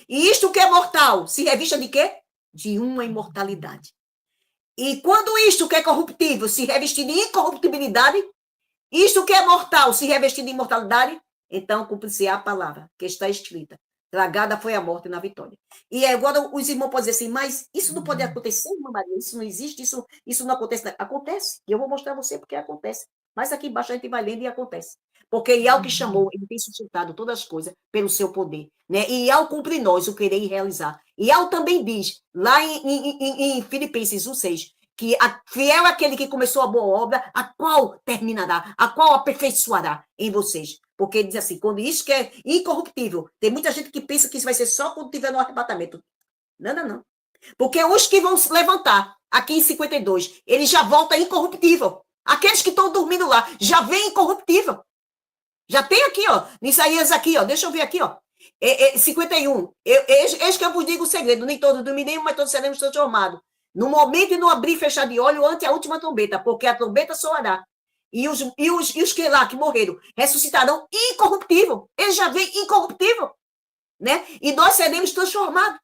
E isto que é mortal, se revista de quê? De uma imortalidade. E quando isto que é corruptível se revestir de incorruptibilidade, isto que é mortal se revestir de imortalidade, então cumpre-se a palavra que está escrita. Tragada foi a morte na vitória. E agora os irmãos podem dizer assim, mas isso não pode acontecer, irmã Maria, isso não existe, isso não acontece. Acontece, e eu vou mostrar a você porque acontece. Mas aqui embaixo a gente vai lendo e acontece. Porque Yahweh que chamou, ele tem sustentado todas as coisas pelo seu poder. Né? E Yahweh cumpre em nós o querer e realizar. E Yahweh também diz, lá em Filipenses 1:6, que fiel é aquele que começou a boa obra, a qual terminará, a qual aperfeiçoará em vocês. Porque ele diz assim, quando isso que é incorruptível, tem muita gente que pensa que isso vai ser só quando tiver no arrebatamento. Não. Porque os que vão se levantar, aqui em 52, ele já volta incorruptível. Aqueles que estão dormindo lá, já vem incorruptível. Já tem aqui, ó, Isaías aqui, ó, deixa eu ver aqui, ó. 51. Eis que eu vos digo o segredo, nem todos dormiremos, mas todos seremos transformados. No momento e no abrir e fechar de olho ante a última trombeta, porque a trombeta soará. E os que lá, que morreram, ressuscitarão incorruptível. Eles já vêm incorruptível, né? E nós seremos transformados.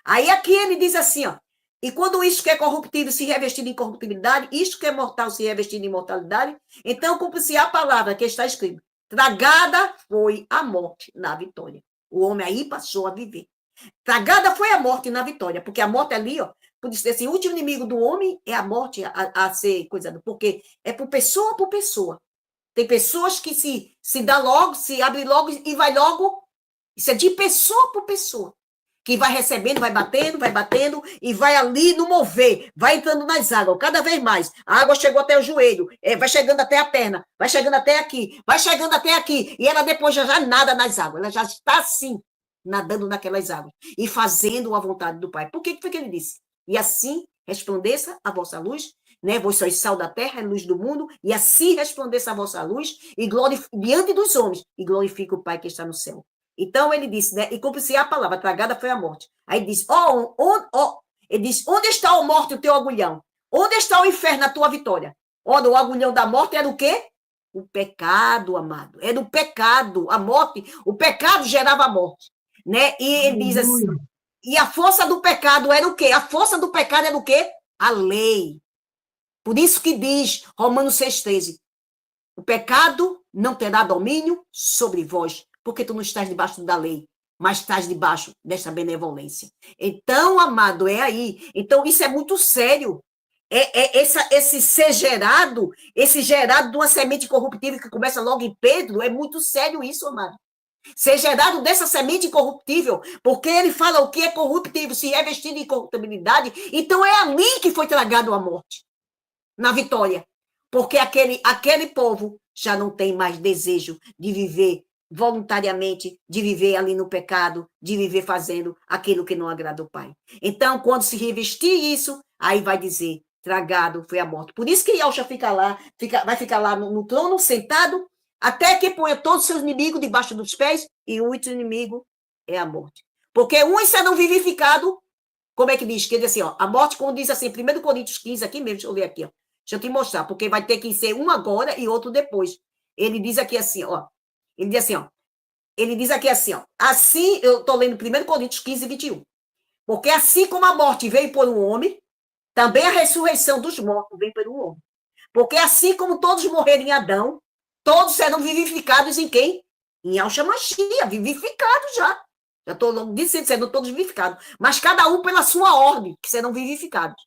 Aí aqui ele diz assim, ó, e quando isto que é corruptível se revestir de incorruptibilidade, isto que é mortal se revestir de imortalidade, então cumpre-se a palavra que está escrita. Tragada foi a morte na vitória. O homem aí passou a viver. Tragada foi a morte na vitória, porque a morte ali, ó, por dizer assim, o último inimigo do homem é a morte a ser coisada, porque é por pessoa por pessoa. Tem pessoas que se dá logo, se abre logo e vai logo. Isso é de pessoa por pessoa. Que vai recebendo, vai batendo, e vai ali no mover, vai entrando nas águas, cada vez mais. A água chegou até o joelho, vai chegando até a perna, vai chegando até aqui, e ela depois já nada nas águas, ela já está assim, nadando naquelas águas, e fazendo a vontade do Pai. Por que foi que ele disse? E assim resplandeça a vossa luz, né? Vós sois sal da terra, luz do mundo, e assim resplandeça a vossa luz, e diante dos homens, e glorifica o Pai que está no céu. Então, ele disse, né? E cumpre-se a palavra, tragada foi a morte. Aí diz, ele diz, onde está a morte, o teu agulhão? Onde está o inferno, a tua vitória? Ora, o agulhão da morte era o quê? O pecado, amado. Era o pecado, a morte. O pecado gerava a morte. Né? E ele diz assim, e a força do pecado era o quê? A força do pecado era o quê? A lei. Por isso que diz Romanos 6,13, o pecado não terá domínio sobre vós, porque tu não estás debaixo da lei, mas estás debaixo desta benevolência. Então, amado, é aí. Então, isso é muito sério. Esse ser gerado, esse gerado de uma semente corruptível que começa logo em Pedro, é muito sério isso, amado. Ser gerado dessa semente incorruptível, porque ele fala o que é corruptível, se revestir de incorruptibilidade, então é ali que foi tragado a morte, na vitória, porque aquele povo já não tem mais desejo de viver voluntariamente, de viver ali no pecado, de viver fazendo aquilo que não agrada ao Pai. Então, quando se revestir isso, aí vai dizer, tragado foi a morte. Por isso que Yahshua fica lá, vai ficar lá no trono, sentado, até que ponha todos os seus inimigos debaixo dos pés, e o último inimigo é a morte. Porque uns serão vivificados, como é que diz? Quer dizer assim, ó, a morte, como diz assim, 1 Coríntios 15, aqui mesmo, deixa eu ler aqui, ó. Deixa eu te mostrar, porque vai ter que ser um agora e outro depois. Ele diz aqui assim, ó. Ele diz assim, ó. Ele diz aqui assim, ó. Assim, eu estou lendo 1 Coríntios 15, 21. Porque assim como a morte veio por um homem, também a ressurreição dos mortos vem por um homem. Porque assim como todos morreram em Adão, todos serão vivificados em quem? Em Yahshua Mashiach, vivificados já. Já estou logo dizendo, serão todos vivificados. Mas cada um pela sua ordem, que serão vivificados.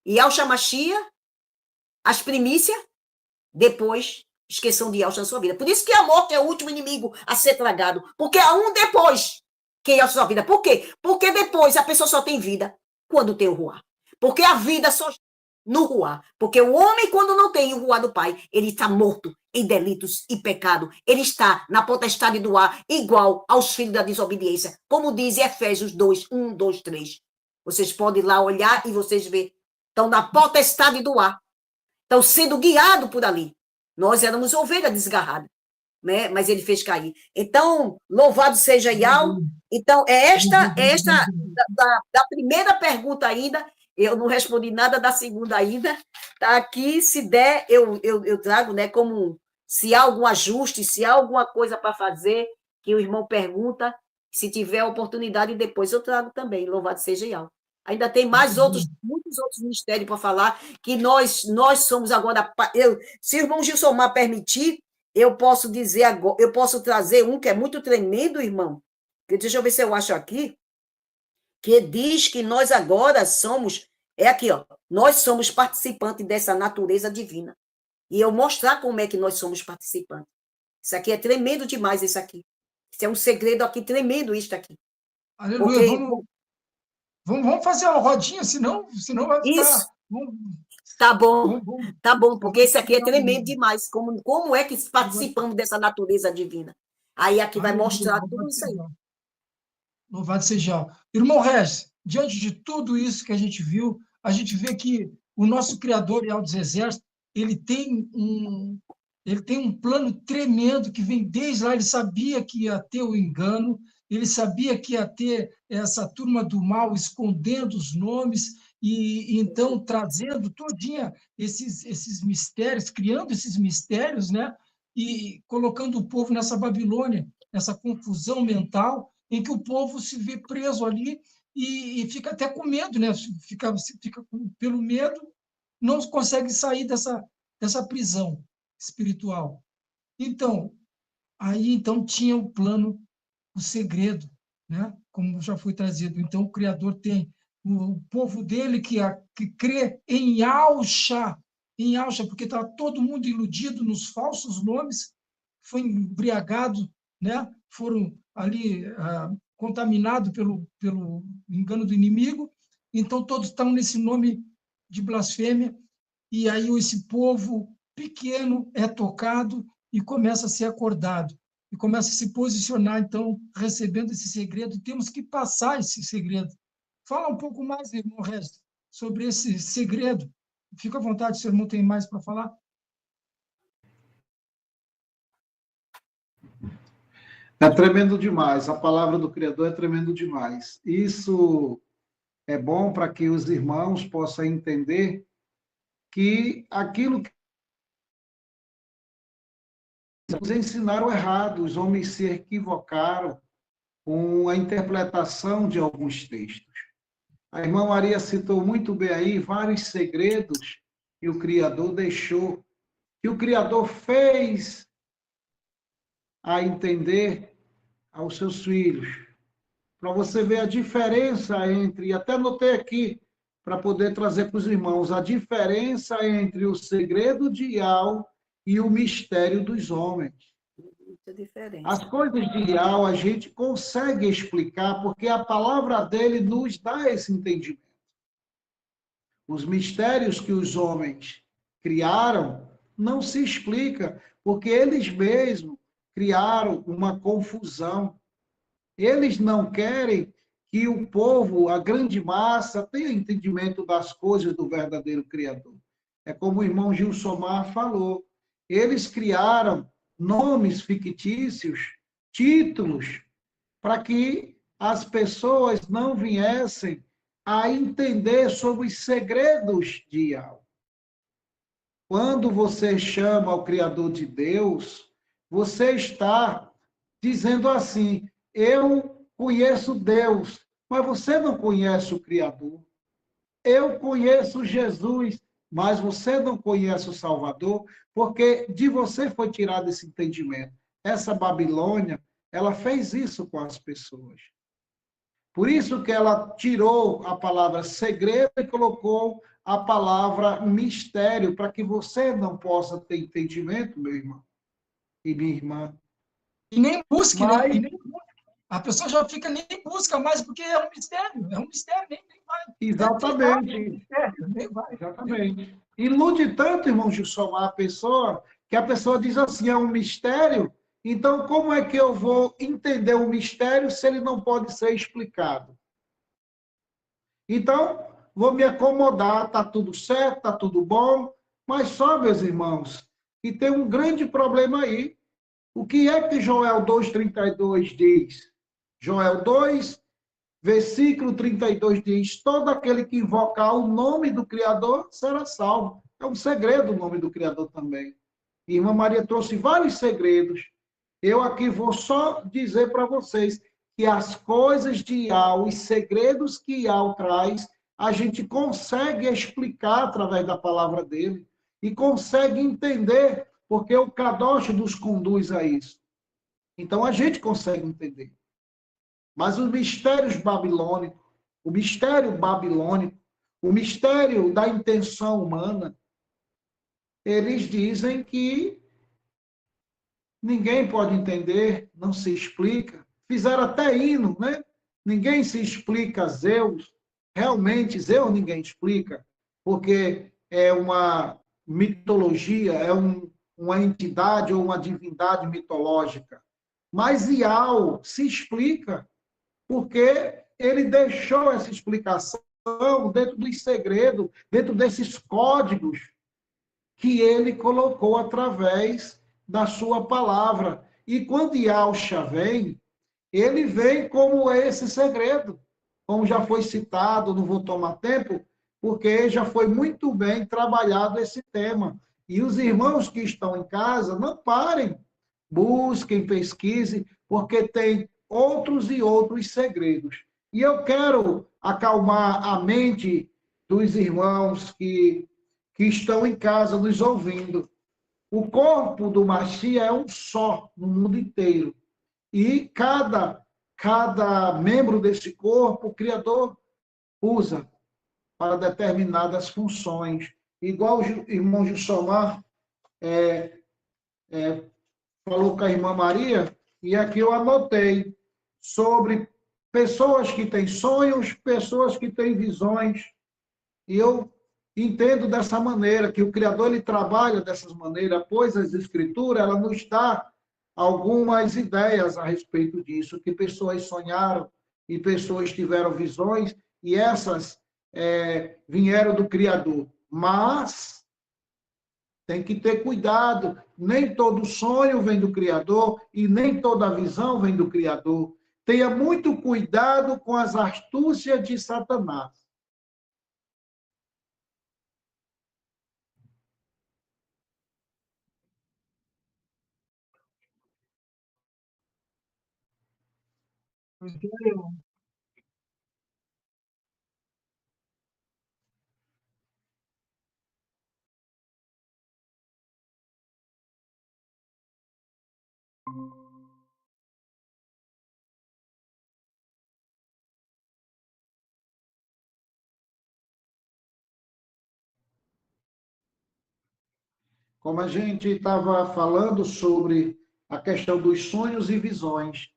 E Yahshua Mashiach, as primícias, depois esqueçam de Yahshua na sua vida. Por isso que a morte é o último inimigo a ser tragado. Porque há um depois que é a sua vida. Por quê? Porque depois a pessoa só tem vida quando tem o Ruá. Porque a vida só no Ruá. Porque o homem, quando não tem o Ruá do Pai, ele está morto em delitos e pecado. Ele está na potestade do ar, igual aos filhos da desobediência. Como diz Efésios 2, 1, 2, 3. Vocês podem ir lá olhar e vocês verem. Estão na potestade do ar. Estão sendo guiados por ali. Nós éramos ovelha desgarrada, né? Mas ele fez cair. Então, louvado seja Yahweh. Então, esta da primeira pergunta ainda, eu não respondi nada da segunda ainda. Tá aqui, se der, eu trago, né? Como se há algum ajuste, se há alguma coisa para fazer, que o irmão pergunta, se tiver oportunidade, depois eu trago também. Louvado seja Yahweh. Ainda tem muitos outros mistérios para falar, que nós somos agora. Se o irmão Gilsomar permitir, eu posso dizer agora, eu posso trazer um que é muito tremendo, irmão. Deixa eu ver se eu acho aqui, que diz que nós agora somos, é aqui, ó, nós somos participantes dessa natureza divina. E eu mostrar como é que nós somos participantes. Isso aqui é tremendo demais, isso aqui. Isso é um segredo aqui tremendo, isso aqui. Aleluia, vamos fazer uma rodinha, senão vai ficar... Isso. Tá bom, porque esse aqui é tremendo demais. Como é que participamos dessa natureza divina? Aí aqui vai mostrar tudo isso aí. Louvado seja. Irmão Regis, diante de tudo isso que a gente viu, a gente vê que o nosso Criador, Yahweh dos Exércitos, ele tem um plano tremendo que vem desde lá. Ele sabia que ia ter o engano, ele sabia que ia ter essa turma do mal escondendo os nomes, e então trazendo todinha esses mistérios, criando esses mistérios, né? E colocando o povo nessa Babilônia, nessa confusão mental, em que o povo se vê preso ali e fica até com medo, né? Fica pelo medo, não consegue sair dessa prisão espiritual. Então, aí então tinha o plano, o segredo, né? Como já foi trazido. Então, o Criador tem o povo dele que crê em Yahshua, porque está todo mundo iludido nos falsos nomes, foi embriagado, né? Foram ali contaminados pelo engano do inimigo, então todos estão nesse nome de blasfêmia, e aí esse povo pequeno é tocado e começa a ser acordado, e começa a se posicionar, então, recebendo esse segredo. Temos que passar esse segredo. Fala um pouco mais, irmão Regis, sobre esse segredo. Fica à vontade, se o irmão tem mais para falar. É tremendo demais, a palavra do Criador é tremendo demais. Isso é bom para que os irmãos possam entender que aquilo nos ensinaram errado, os homens se equivocaram com a interpretação de alguns textos. A irmã Maria citou muito bem aí vários segredos que o Criador deixou, que o Criador fez a entender aos seus filhos. Para você ver a diferença entre, até anotei aqui, para poder trazer para os irmãos, a diferença entre o segredo de Iau e o mistério dos homens. Muita diferença. As coisas de Iau a gente consegue explicar, porque a palavra dele nos dá esse entendimento. Os mistérios que os homens criaram não se explica, porque eles mesmos criaram uma confusão. Eles não querem que o povo, a grande massa, tenha entendimento das coisas do verdadeiro Criador. É como o irmão Gilsomar falou. Eles criaram nomes fictícios, títulos, para que as pessoas não viessem a entender sobre os segredos de Yahweh. Quando você chama ao Criador de Deus, você está dizendo assim: eu conheço Deus, mas você não conhece o Criador. Eu conheço Jesus, mas você não conhece o Salvador, porque de você foi tirado esse entendimento. Essa Babilônia, ela fez isso com as pessoas. Por isso que ela tirou a palavra segredo e colocou a palavra mistério, para que você não possa ter entendimento, meu irmão e minha irmã. E nem busque, Mas, né? A pessoa já fica, nem busca mais, porque é um mistério, nem vai. exatamente. Nem vai. Exatamente. Ilude tanto, irmão Gilson, a pessoa, que a pessoa diz assim, é um mistério, então como é que eu vou entender o mistério se ele não pode ser explicado? Então, vou me acomodar, está tudo certo, está tudo bom, mas só, meus irmãos, que tem um grande problema aí. O que é que Joel 2,32 diz? Joel 2, versículo 32 diz: todo aquele que invocar o nome do Criador será salvo. É um segredo o nome do Criador também. E irmã Maria trouxe vários segredos. Eu aqui vou só dizer para vocês que as coisas de Iau, os segredos que Iau traz, a gente consegue explicar através da palavra dele e consegue entender, porque o Kadosh nos conduz a isso. Então a gente consegue entender. Mas os mistérios babilônicos, o mistério babilônico, o mistério da intenção humana, eles dizem que ninguém pode entender, não se explica. Fizeram até hino, né? Ninguém se explica Zeus. Realmente, Zeus ninguém explica, porque é uma mitologia, é uma entidade ou uma divindade mitológica. Mas Iau se explica, porque ele deixou essa explicação dentro dos segredos, dentro desses códigos que ele colocou através da sua palavra. E quando Yahshua vem, ele vem como esse segredo, como já foi citado, não vou tomar tempo, porque já foi muito bem trabalhado esse tema. E os irmãos que estão em casa, não parem, busquem, pesquisem, porque tem outros e outros segredos. E eu quero acalmar a mente dos irmãos que estão em casa nos ouvindo. O corpo do Machia é um só no mundo inteiro. E cada membro desse corpo, o Criador usa para determinadas funções. Igual o irmão Gilsomar falou com a irmã Maria, e aqui eu anotei sobre pessoas que têm sonhos, pessoas que têm visões. E eu entendo dessa maneira, que o Criador ele trabalha dessas maneiras, pois as Escrituras ela nos dá algumas ideias a respeito disso, que pessoas sonharam e pessoas tiveram visões, e essas vieram do Criador. Mas tem que ter cuidado, nem todo sonho vem do Criador e nem toda visão vem do Criador. Tenha muito cuidado com as astúcias de Satanás. Como a gente estava falando sobre a questão dos sonhos e visões,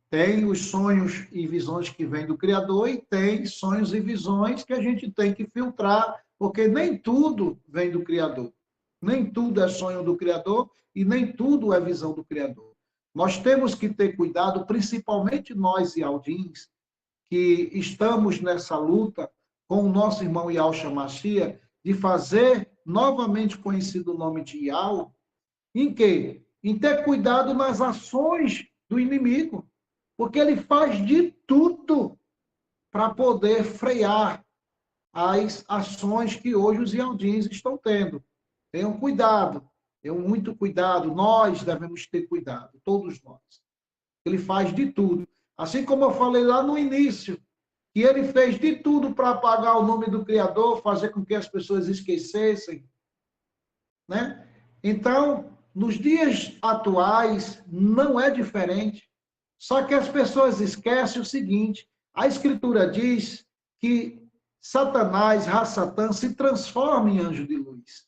tem os sonhos e visões que vêm do Criador e tem sonhos e visões que a gente tem que filtrar, porque nem tudo vem do Criador. Nem tudo é sonho do Criador e nem tudo é visão do Criador. Nós temos que ter cuidado, principalmente nós, Ialdins, que estamos nessa luta com o nosso irmão Yahshua Mashiach, de fazer novamente conhecido o nome de Yahweh, em quê? Em ter cuidado nas ações do inimigo, porque ele faz de tudo para poder frear as ações que hoje os Ialdins estão tendo. Tenham cuidado, tenham muito cuidado, nós devemos ter cuidado, todos nós. Ele faz de tudo. Assim como eu falei lá no início, que ele fez de tudo para apagar o nome do Criador, fazer com que as pessoas esquecessem, né? Então, nos dias atuais, não é diferente. Só que as pessoas esquecem o seguinte, a Escritura diz que Satanás, Ra-Satã, se transforma em anjo de luz.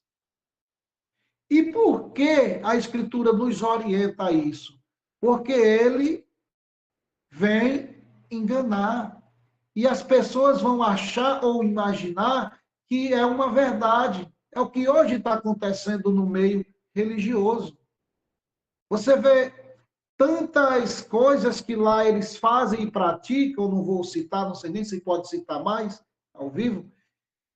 E por que a Escritura nos orienta a isso? Porque ele vem enganar. E as pessoas vão achar ou imaginar que é uma verdade. É o que hoje está acontecendo no meio religioso. Você vê tantas coisas que lá eles fazem e praticam, eu não vou citar, não sei nem se pode citar mais ao vivo.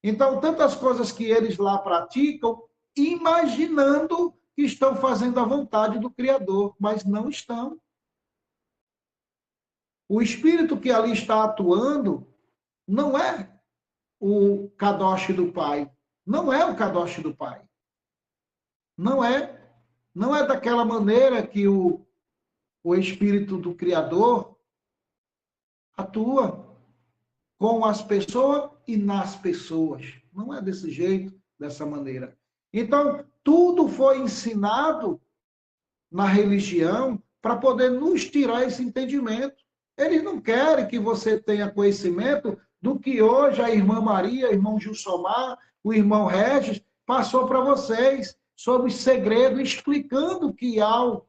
Então, tantas coisas que eles lá praticam, imaginando que estão fazendo a vontade do Criador, mas não estão. O espírito que ali está atuando não é o Kadosh do Pai. Não é o Kadosh do Pai. Não é. Não é daquela maneira que o espírito do Criador atua com as pessoas e nas pessoas. Não é desse jeito, dessa maneira. Então, tudo foi ensinado na religião para poder nos tirar esse entendimento. Eles não querem que você tenha conhecimento do que hoje a irmã Maria, o irmão Gilsomar, o irmão Regis passou para vocês sobre o segredo, explicando o que Yahweh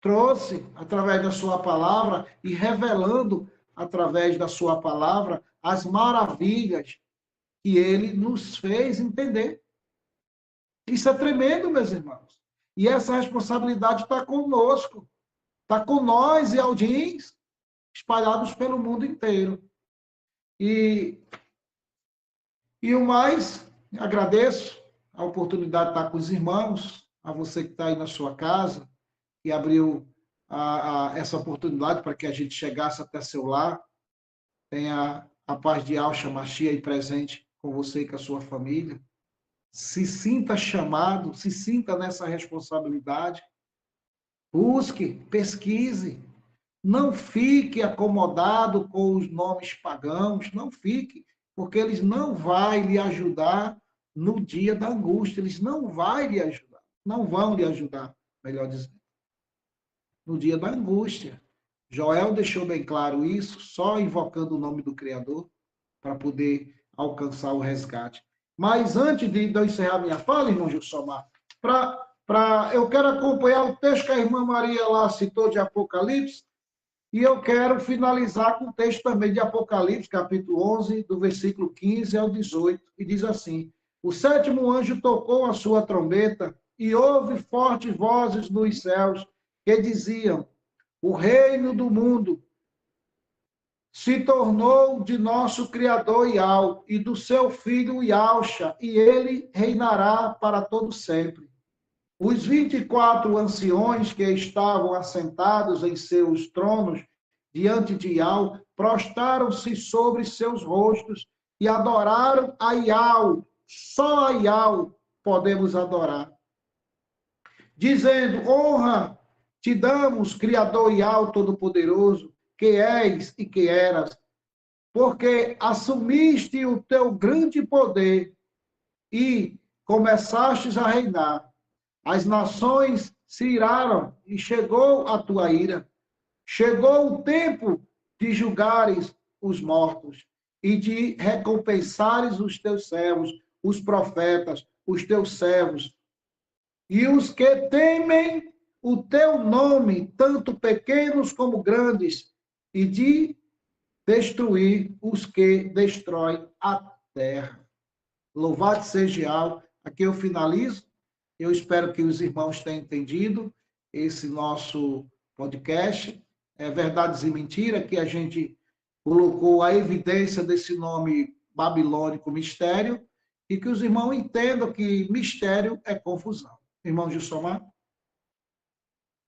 trouxe através da sua palavra e revelando através da sua palavra as maravilhas que ele nos fez entender. Isso é tremendo, meus irmãos. E essa responsabilidade está conosco, está com nós, Ialdins, espalhados pelo mundo inteiro. E o mais, agradeço a oportunidade de estar com os irmãos, a você que está aí na sua casa, que abriu essa oportunidade para que a gente chegasse até seu lar. Tenha a paz de Yahshua Mashiach aí presente com você e com a sua família. Se sinta chamado, se sinta nessa responsabilidade. Busque, pesquise. Não fique acomodado com os nomes pagãos, não fique, porque eles não vão lhe ajudar no dia da angústia, eles não vão lhe ajudar, não vão lhe ajudar, melhor dizendo, no dia da angústia. Joel deixou bem claro isso, só invocando o nome do Criador, para poder alcançar o resgate. Mas antes de eu encerrar minha fala, irmão Gilsomar, eu quero acompanhar o texto que a irmã Maria lá citou de Apocalipse, e eu quero finalizar com o texto também de Apocalipse, capítulo 11, do versículo 15 ao 18, que diz assim: o sétimo anjo tocou a sua trombeta e houve fortes vozes nos céus que diziam: o reino do mundo se tornou de nosso Criador Yahweh e do seu filho Yahshua, e ele reinará para todo sempre. Os 24 anciões que estavam assentados em seus tronos diante de Yahweh prostraram-se sobre seus rostos e adoraram a Yahweh. Só a Yahweh podemos adorar. Dizendo: honra te damos, Criador e Alto Todo-Poderoso, que és e que eras, porque assumiste o teu grande poder e começastes a reinar. As nações se iraram e chegou a tua ira. Chegou o tempo de julgares os mortos e de recompensares os teus servos, os profetas, os teus servos, e os que temem o teu nome, tanto pequenos como grandes, e de destruir os que destroem a terra. Louvado seja Alto. Aqui eu finalizo. Eu espero que os irmãos tenham entendido esse nosso podcast. É Verdades e Mentiras, que a gente colocou a evidência desse nome babilônico mistério, e que os irmãos entendam que mistério é confusão. Irmão Gilsomar?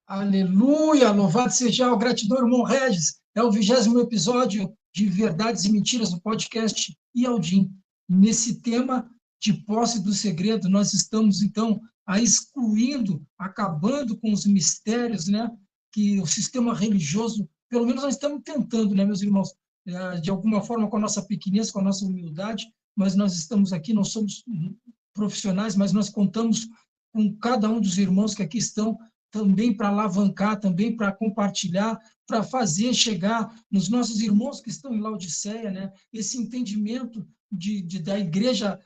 Aleluia! Louvado seja o gratidão, irmão Regis. É o 20º episódio de Verdades e Mentiras do podcast Ialdim. Nesse tema de posse do segredo, nós estamos, então, excluindo, acabando com os mistérios, né, que o sistema religioso, pelo menos nós estamos tentando, né, meus irmãos, de alguma forma, com a nossa pequenez, com a nossa humildade, mas nós estamos aqui, não somos profissionais, mas nós contamos com cada um dos irmãos que aqui estão, também para alavancar, também para compartilhar, para fazer chegar nos nossos irmãos que estão em Laodiceia, né, esse entendimento da igreja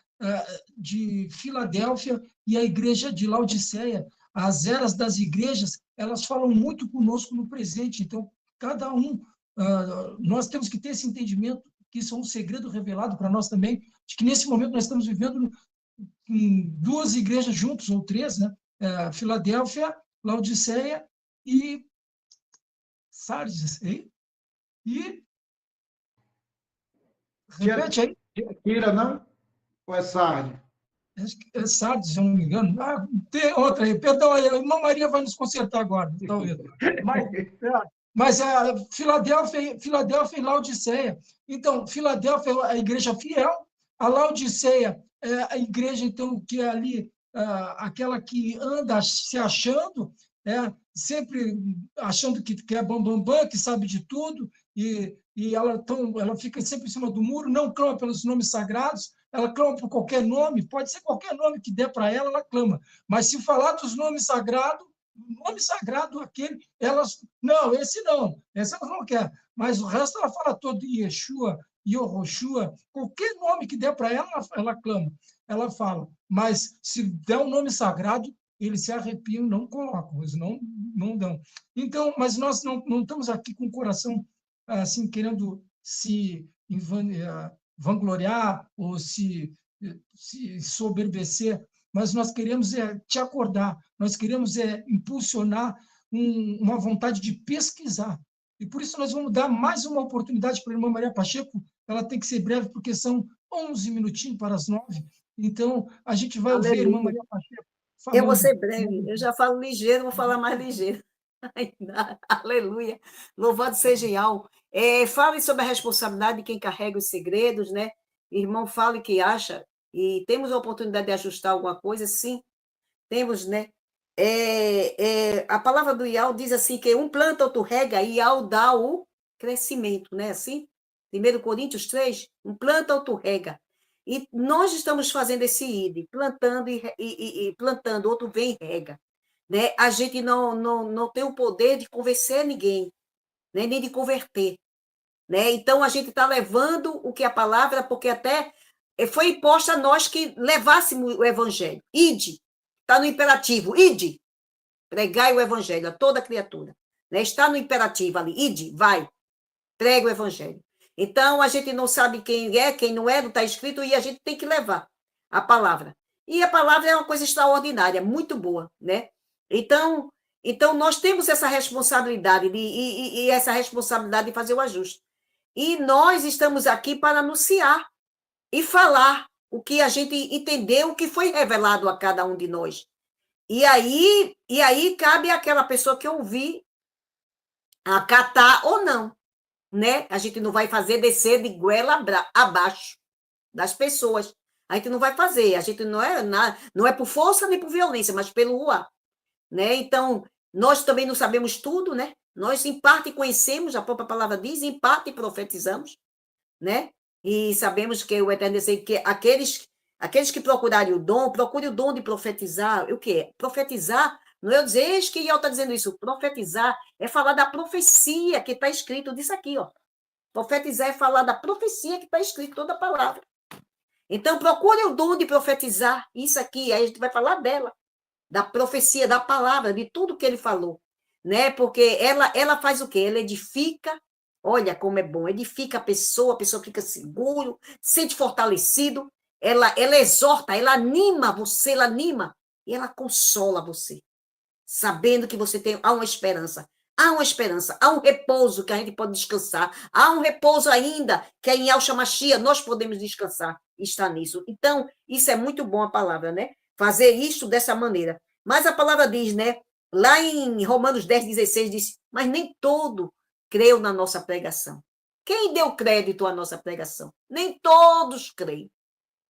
de Filadélfia e a igreja de Laodiceia. As eras das igrejas, elas falam muito conosco no presente, então, cada um, nós temos que ter esse entendimento, que isso é um segredo revelado para nós também, de que nesse momento nós estamos vivendo em 2 igrejas juntos, ou 3, né? Filadélfia, Laodiceia e Sardes. E repete aí. Tira, não? Ou é Sardes? É Sardes, se eu não me engano. Tem outra aí. Perdão, a irmã Maria vai nos consertar agora, talvez. Mas Filadélfia e Laodiceia. Então, Filadélfia é a igreja fiel, a Laodiceia é a igreja, então, que é ali, aquela que anda se achando, sempre achando que é bambambam, que sabe de tudo, e ela fica sempre em cima do muro, não clama pelos nomes sagrados, ela clama por qualquer nome, pode ser qualquer nome que der para ela clama. Mas se falar dos nomes sagrados, nome sagrado aquele, não, esse ela não quer, mas o resto ela fala todo, Yeshua, Yehoshua, qualquer nome que der para ela clama, ela fala, mas se der um nome sagrado, eles se arrepiam, não colocam, eles não dão. Então, mas nós não estamos aqui com o coração assim, querendo se vangloriar ou se soberbecer, mas nós queremos te acordar, nós queremos impulsionar uma vontade de pesquisar. E por isso nós vamos dar mais uma oportunidade para a irmã Maria Pacheco. Ela tem que ser breve, porque são 11 minutinhos para as 9. Então, a gente vai ouvir a irmã Maria Pacheco falando. Eu vou ser breve. Eu já falo ligeiro, vou falar mais ligeiro. Aleluia. Louvado seja Yahweh. Fale sobre a responsabilidade de quem carrega os segredos, né? Irmão, fale que acha. E temos a oportunidade de ajustar alguma coisa? Sim, temos, né? A palavra do Yahweh diz assim, que um planta, outro rega, e Yahweh dá o crescimento, né? Assim, 1 Coríntios 3, um planta, outro rega. E nós estamos fazendo esse ide, plantando e plantando, outro vem e rega. Né? A gente não tem o poder de convencer ninguém, né? Nem de converter. Né? Então, a gente está levando o que a palavra, porque até foi imposta a nós que levássemos o evangelho. Ide, está no imperativo, ide, pregai o evangelho a toda criatura. Né? Está no imperativo ali, ide, vai, pregue o evangelho. Então, a gente não sabe quem é, quem não está escrito, e a gente tem que levar a palavra. E a palavra é uma coisa extraordinária, muito boa, né? Então nós temos essa responsabilidade e essa responsabilidade de fazer o ajuste. E nós estamos aqui para anunciar e falar o que a gente entendeu, o que foi revelado a cada um de nós. E aí cabe àquela pessoa que ouvir acatar ou não, né? A gente não vai fazer descer de goela abaixo das pessoas. A gente não vai fazer. A gente não é por força nem por violência, mas pelo ar. Né? Então, Nós também não sabemos tudo, né? Nós, em parte, conhecemos, a própria palavra diz, em parte profetizamos, né? E sabemos que o Eterno diz que aqueles que procurarem o dom, procure o dom de profetizar. O quê? Profetizar, não é eu dizer, eis que está dizendo isso. Profetizar é falar da profecia que está escrito disso aqui, ó. Profetizar é falar da profecia que está escrito toda a palavra. Então, procure o dom de profetizar isso aqui, aí a gente vai falar dela, da profecia, da palavra, de tudo que ele falou, né? Porque ela faz o quê? Ela edifica, olha como é bom, edifica a pessoa fica seguro, sente fortalecido, ela exorta, ela anima você, ela anima, e ela consola você, sabendo que você tem, há uma esperança, há um repouso que a gente pode descansar, há um repouso ainda que é em Yahshua Mashiach, nós podemos descansar e estar nisso. Então, isso é muito bom a palavra, né? Fazer isso dessa maneira. Mas a palavra diz, né? Lá em Romanos 10:16 diz, mas nem todo creu na nossa pregação. Quem deu crédito à nossa pregação? Nem todos creem.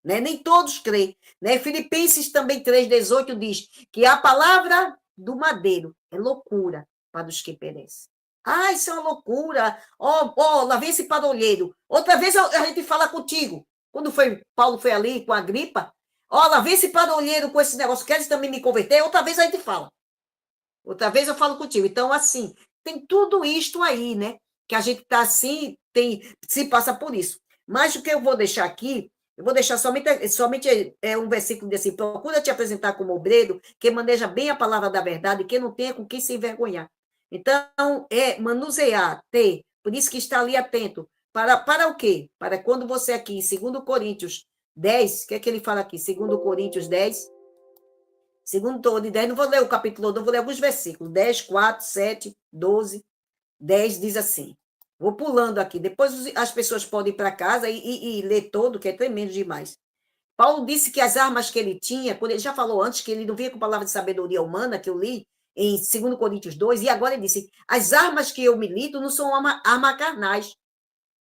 Né? Nem todos creem. Né? Filipenses também 3:18 diz que a palavra do madeiro é loucura para os que perecem. Ah, isso é uma loucura. Lá vem esse padolheiro. Outra vez a gente fala contigo. Quando Paulo foi ali com a gripa, lá vem esse padolheiro com esse negócio, queres também me converter? Outra vez a gente fala. Outra vez eu falo contigo. Então, assim, tem tudo isto aí, né? Que a gente está assim, se passa por isso. Mas o que eu vou deixar aqui, eu vou deixar somente um versículo desse, procura te apresentar como obreiro, que maneja bem a palavra da verdade, que não tenha com quem se envergonhar. Então, manusear, ter, por isso que está ali atento. Para o quê? Para quando você aqui, em 2 Coríntios 10, o que é que ele fala aqui? 2 Coríntios 10, segundo todo de 10, não vou ler o capítulo, não vou ler alguns versículos, 10, 4, 7, 12, 10, diz assim. Vou pulando aqui, depois as pessoas podem ir para casa e ler todo, que é tremendo demais. Paulo disse que as armas que ele tinha, quando ele já falou antes que ele não vinha com palavra de sabedoria humana, que eu li em 2 Coríntios 2, e agora ele disse, as armas que eu milito não são armas carnais.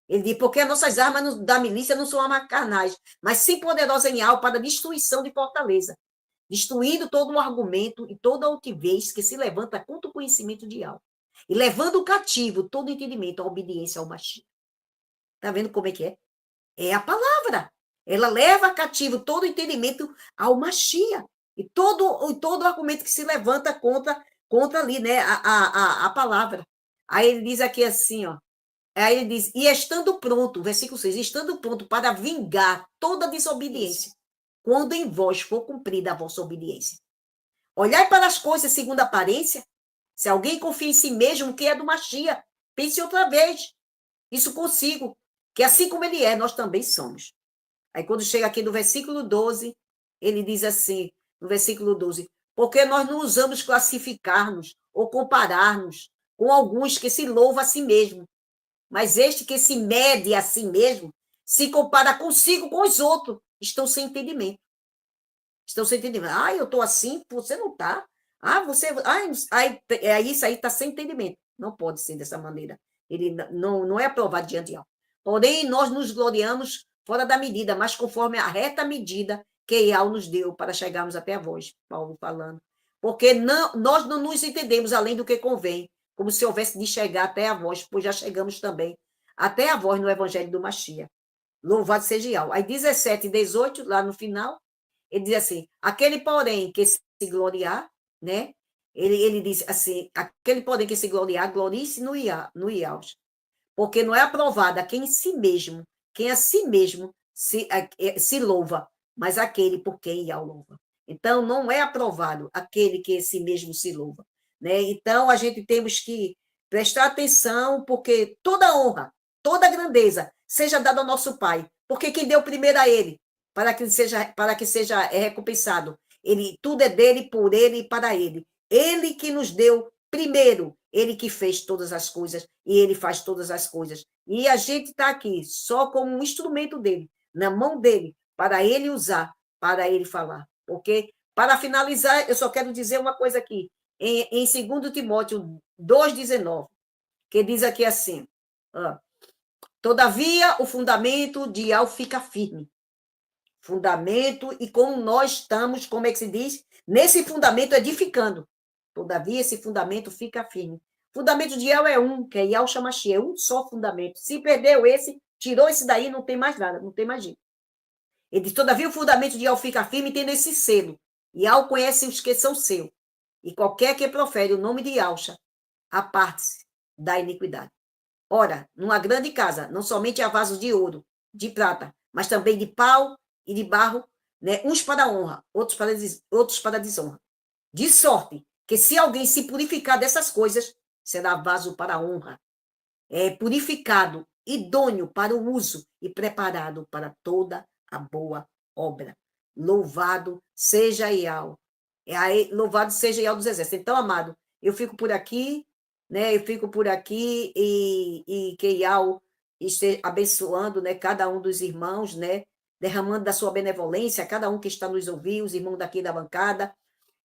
Ele diz, porque as nossas armas da milícia não são armas carnais, mas sim poderosas em algo para destruição de fortaleza, destruindo todo o argumento e toda a altivez que se levanta contra o conhecimento de algo, e levando cativo todo o entendimento à obediência ao Mashiach. Está vendo como é que é? É a palavra. Ela leva cativo todo o entendimento ao Mashiach. E todo argumento que se levanta contra ali, né, a palavra. Aí ele diz aqui assim, ó. Aí ele diz, e estando pronto, versículo 6, estando pronto para vingar toda desobediência, quando em vós for cumprida a vossa obediência. Olhai para as coisas segundo a aparência. Se alguém confia em si mesmo, que é do Mashiach, pense outra vez. Isso consigo, que assim como ele é, nós também somos. Aí quando chega aqui no versículo 12, ele diz assim, no versículo 12, porque nós não usamos classificar-nos ou comparar-nos com alguns que se louvam a si mesmo, mas este que se mede a si mesmo, se compara consigo com os outros, estão sem entendimento. Estão sem entendimento. Eu estou assim, você não está. Isso aí está sem entendimento. Não pode ser dessa maneira. Ele não é aprovado diante de algo. Porém, nós nos gloriamos fora da medida, mas conforme a reta medida que Ial nos deu para chegarmos até a vós, Paulo falando. Porque nós não nos entendemos além do que convém, como se houvesse de chegar até a vós, pois já chegamos também até a vós no Evangelho do Mashiach. Louvado seja Ial. Aí 17 e 18, lá no final, ele diz assim, aquele, porém, que se gloriar, né? Ele diz assim, aquele, porém, que se gloriar, glorie-se no Ial. Porque não é aprovado a quem a si mesmo se louva, mas aquele por quem Ial louva. Então, não é aprovado aquele que a si mesmo se louva. Né? Então, a gente temos que prestar atenção, porque toda honra, toda grandeza seja dada ao nosso Pai, porque quem deu primeiro a Ele, para que seja recompensado. Tudo é dele, por Ele e para Ele. Ele que nos deu primeiro, Ele que fez todas as coisas, e Ele faz todas as coisas. E a gente está aqui só como um instrumento dele, na mão dele, para Ele usar, para Ele falar. Porque, para finalizar, eu só quero dizer uma coisa aqui. Em 2 Timóteo 2,19, que diz aqui assim, todavia o fundamento de Ial fica firme. Fundamento, e como nós estamos, como é que se diz? Nesse fundamento edificando. Todavia, esse fundamento fica firme. Fundamento de El é um, que é Yahshua Mashiach, é um só fundamento. Se perdeu esse, tirou esse daí, não tem mais nada, não tem mais jeito. Ele diz, todavia o fundamento de El fica firme tendo esse selo. Yahweh conhece os que são seu. E qualquer que profere o nome de Yahshua, aparte-se da iniquidade. Ora, numa grande casa, não somente há vasos de ouro, de prata, mas também de pau e de barro, né? Uns para honra, outros para desonra. De sorte que se alguém se purificar dessas coisas, será vaso para honra. É purificado, idôneo para o uso e preparado para toda a boa obra. Louvado seja Yahweh. Louvado seja Yahweh dos exércitos. Então, amado, eu fico por aqui, né? Eu fico por aqui e que Yahweh esteja abençoando, né, cada um dos irmãos, né? Derramando da sua benevolência a cada um que está nos ouvindo, os irmãos daqui da bancada,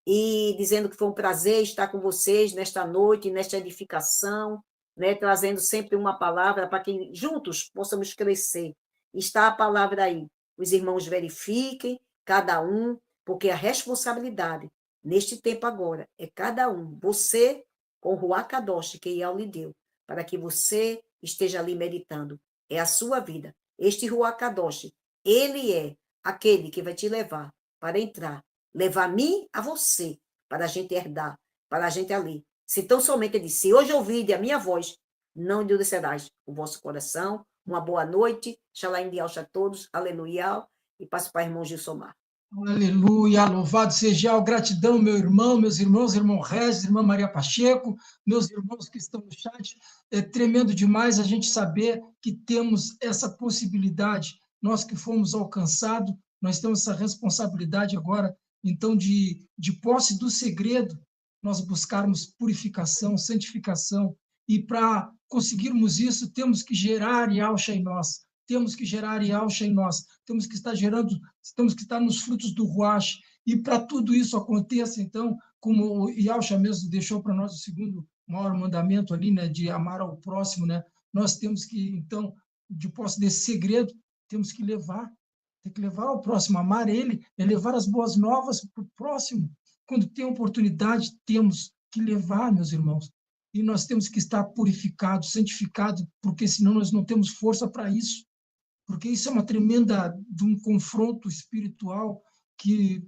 e dizendo que foi um prazer estar com vocês nesta noite, nesta edificação, né, trazendo sempre uma palavra para que juntos possamos crescer. Está a palavra aí. Os irmãos verifiquem, cada um, porque a responsabilidade, neste tempo agora, é cada um. Você, com o Ruach Kadosh, que Yahweh lhe deu, para que você esteja ali meditando. É a sua vida. Este Ruach Kadosh, ele é aquele que vai te levar para entrar, levar a mim a você, para a gente herdar, para a gente ali. Se tão somente ele disse, se hoje ouvide a minha voz, não endurecerás o vosso coração. Uma boa noite, Shalom de Alcha a todos, aleluia, e passo para o irmão Gilsomar. Aleluia, louvado seja o gratidão, meu irmão, meus irmãos, irmão Regis, irmã Maria Pacheco, meus irmãos que estão no chat. É tremendo demais a gente saber que temos essa possibilidade, nós que fomos alcançados, nós temos essa responsabilidade agora, então, de posse do segredo, nós buscarmos purificação, santificação, e para conseguirmos isso, temos que gerar Yahshua em nós, temos que gerar Yahshua em nós, temos que estar nos frutos do Ruach, e para tudo isso aconteça, então, como o Yahshua mesmo deixou para nós o segundo maior mandamento ali, né, de amar ao próximo, né, nós temos que, então, de posse desse segredo, temos que levar ao próximo, amar ele, é levar as boas novas para o próximo. Quando tem oportunidade, temos que levar, meus irmãos, e nós temos que estar purificados, santificados, porque senão nós não temos força para isso. Porque isso é uma tremenda de um confronto espiritual que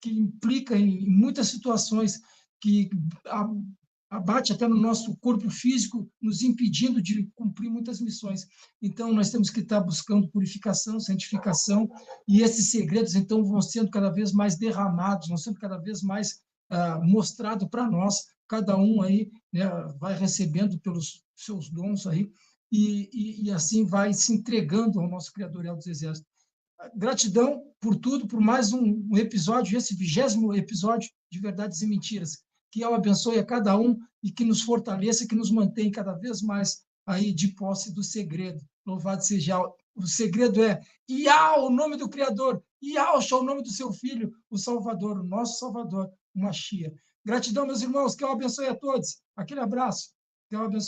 implica em muitas situações, que abate até no nosso corpo físico, nos impedindo de cumprir muitas missões. Então, nós temos que estar buscando purificação, santificação, e esses segredos, então, vão sendo cada vez mais derramados, vão sendo cada vez mais mostrados para nós, cada um aí, né, vai recebendo pelos seus dons aí, e assim vai se entregando ao nosso Criador Yahweh dos Exércitos. Gratidão por tudo, por mais um episódio, esse 20º episódio de Verdades e Mentiras. Que Yahweh abençoe a cada um e que nos fortaleça, que nos mantenha cada vez mais aí de posse do segredo. Louvado seja Yahweh. O segredo é Yahweh, o nome do Criador, Yahshua, o nome do seu Filho, o Salvador, o nosso Salvador, o Mashiach. Gratidão, meus irmãos, que Yahweh abençoe a todos. Aquele abraço. Que Yahweh abençoe.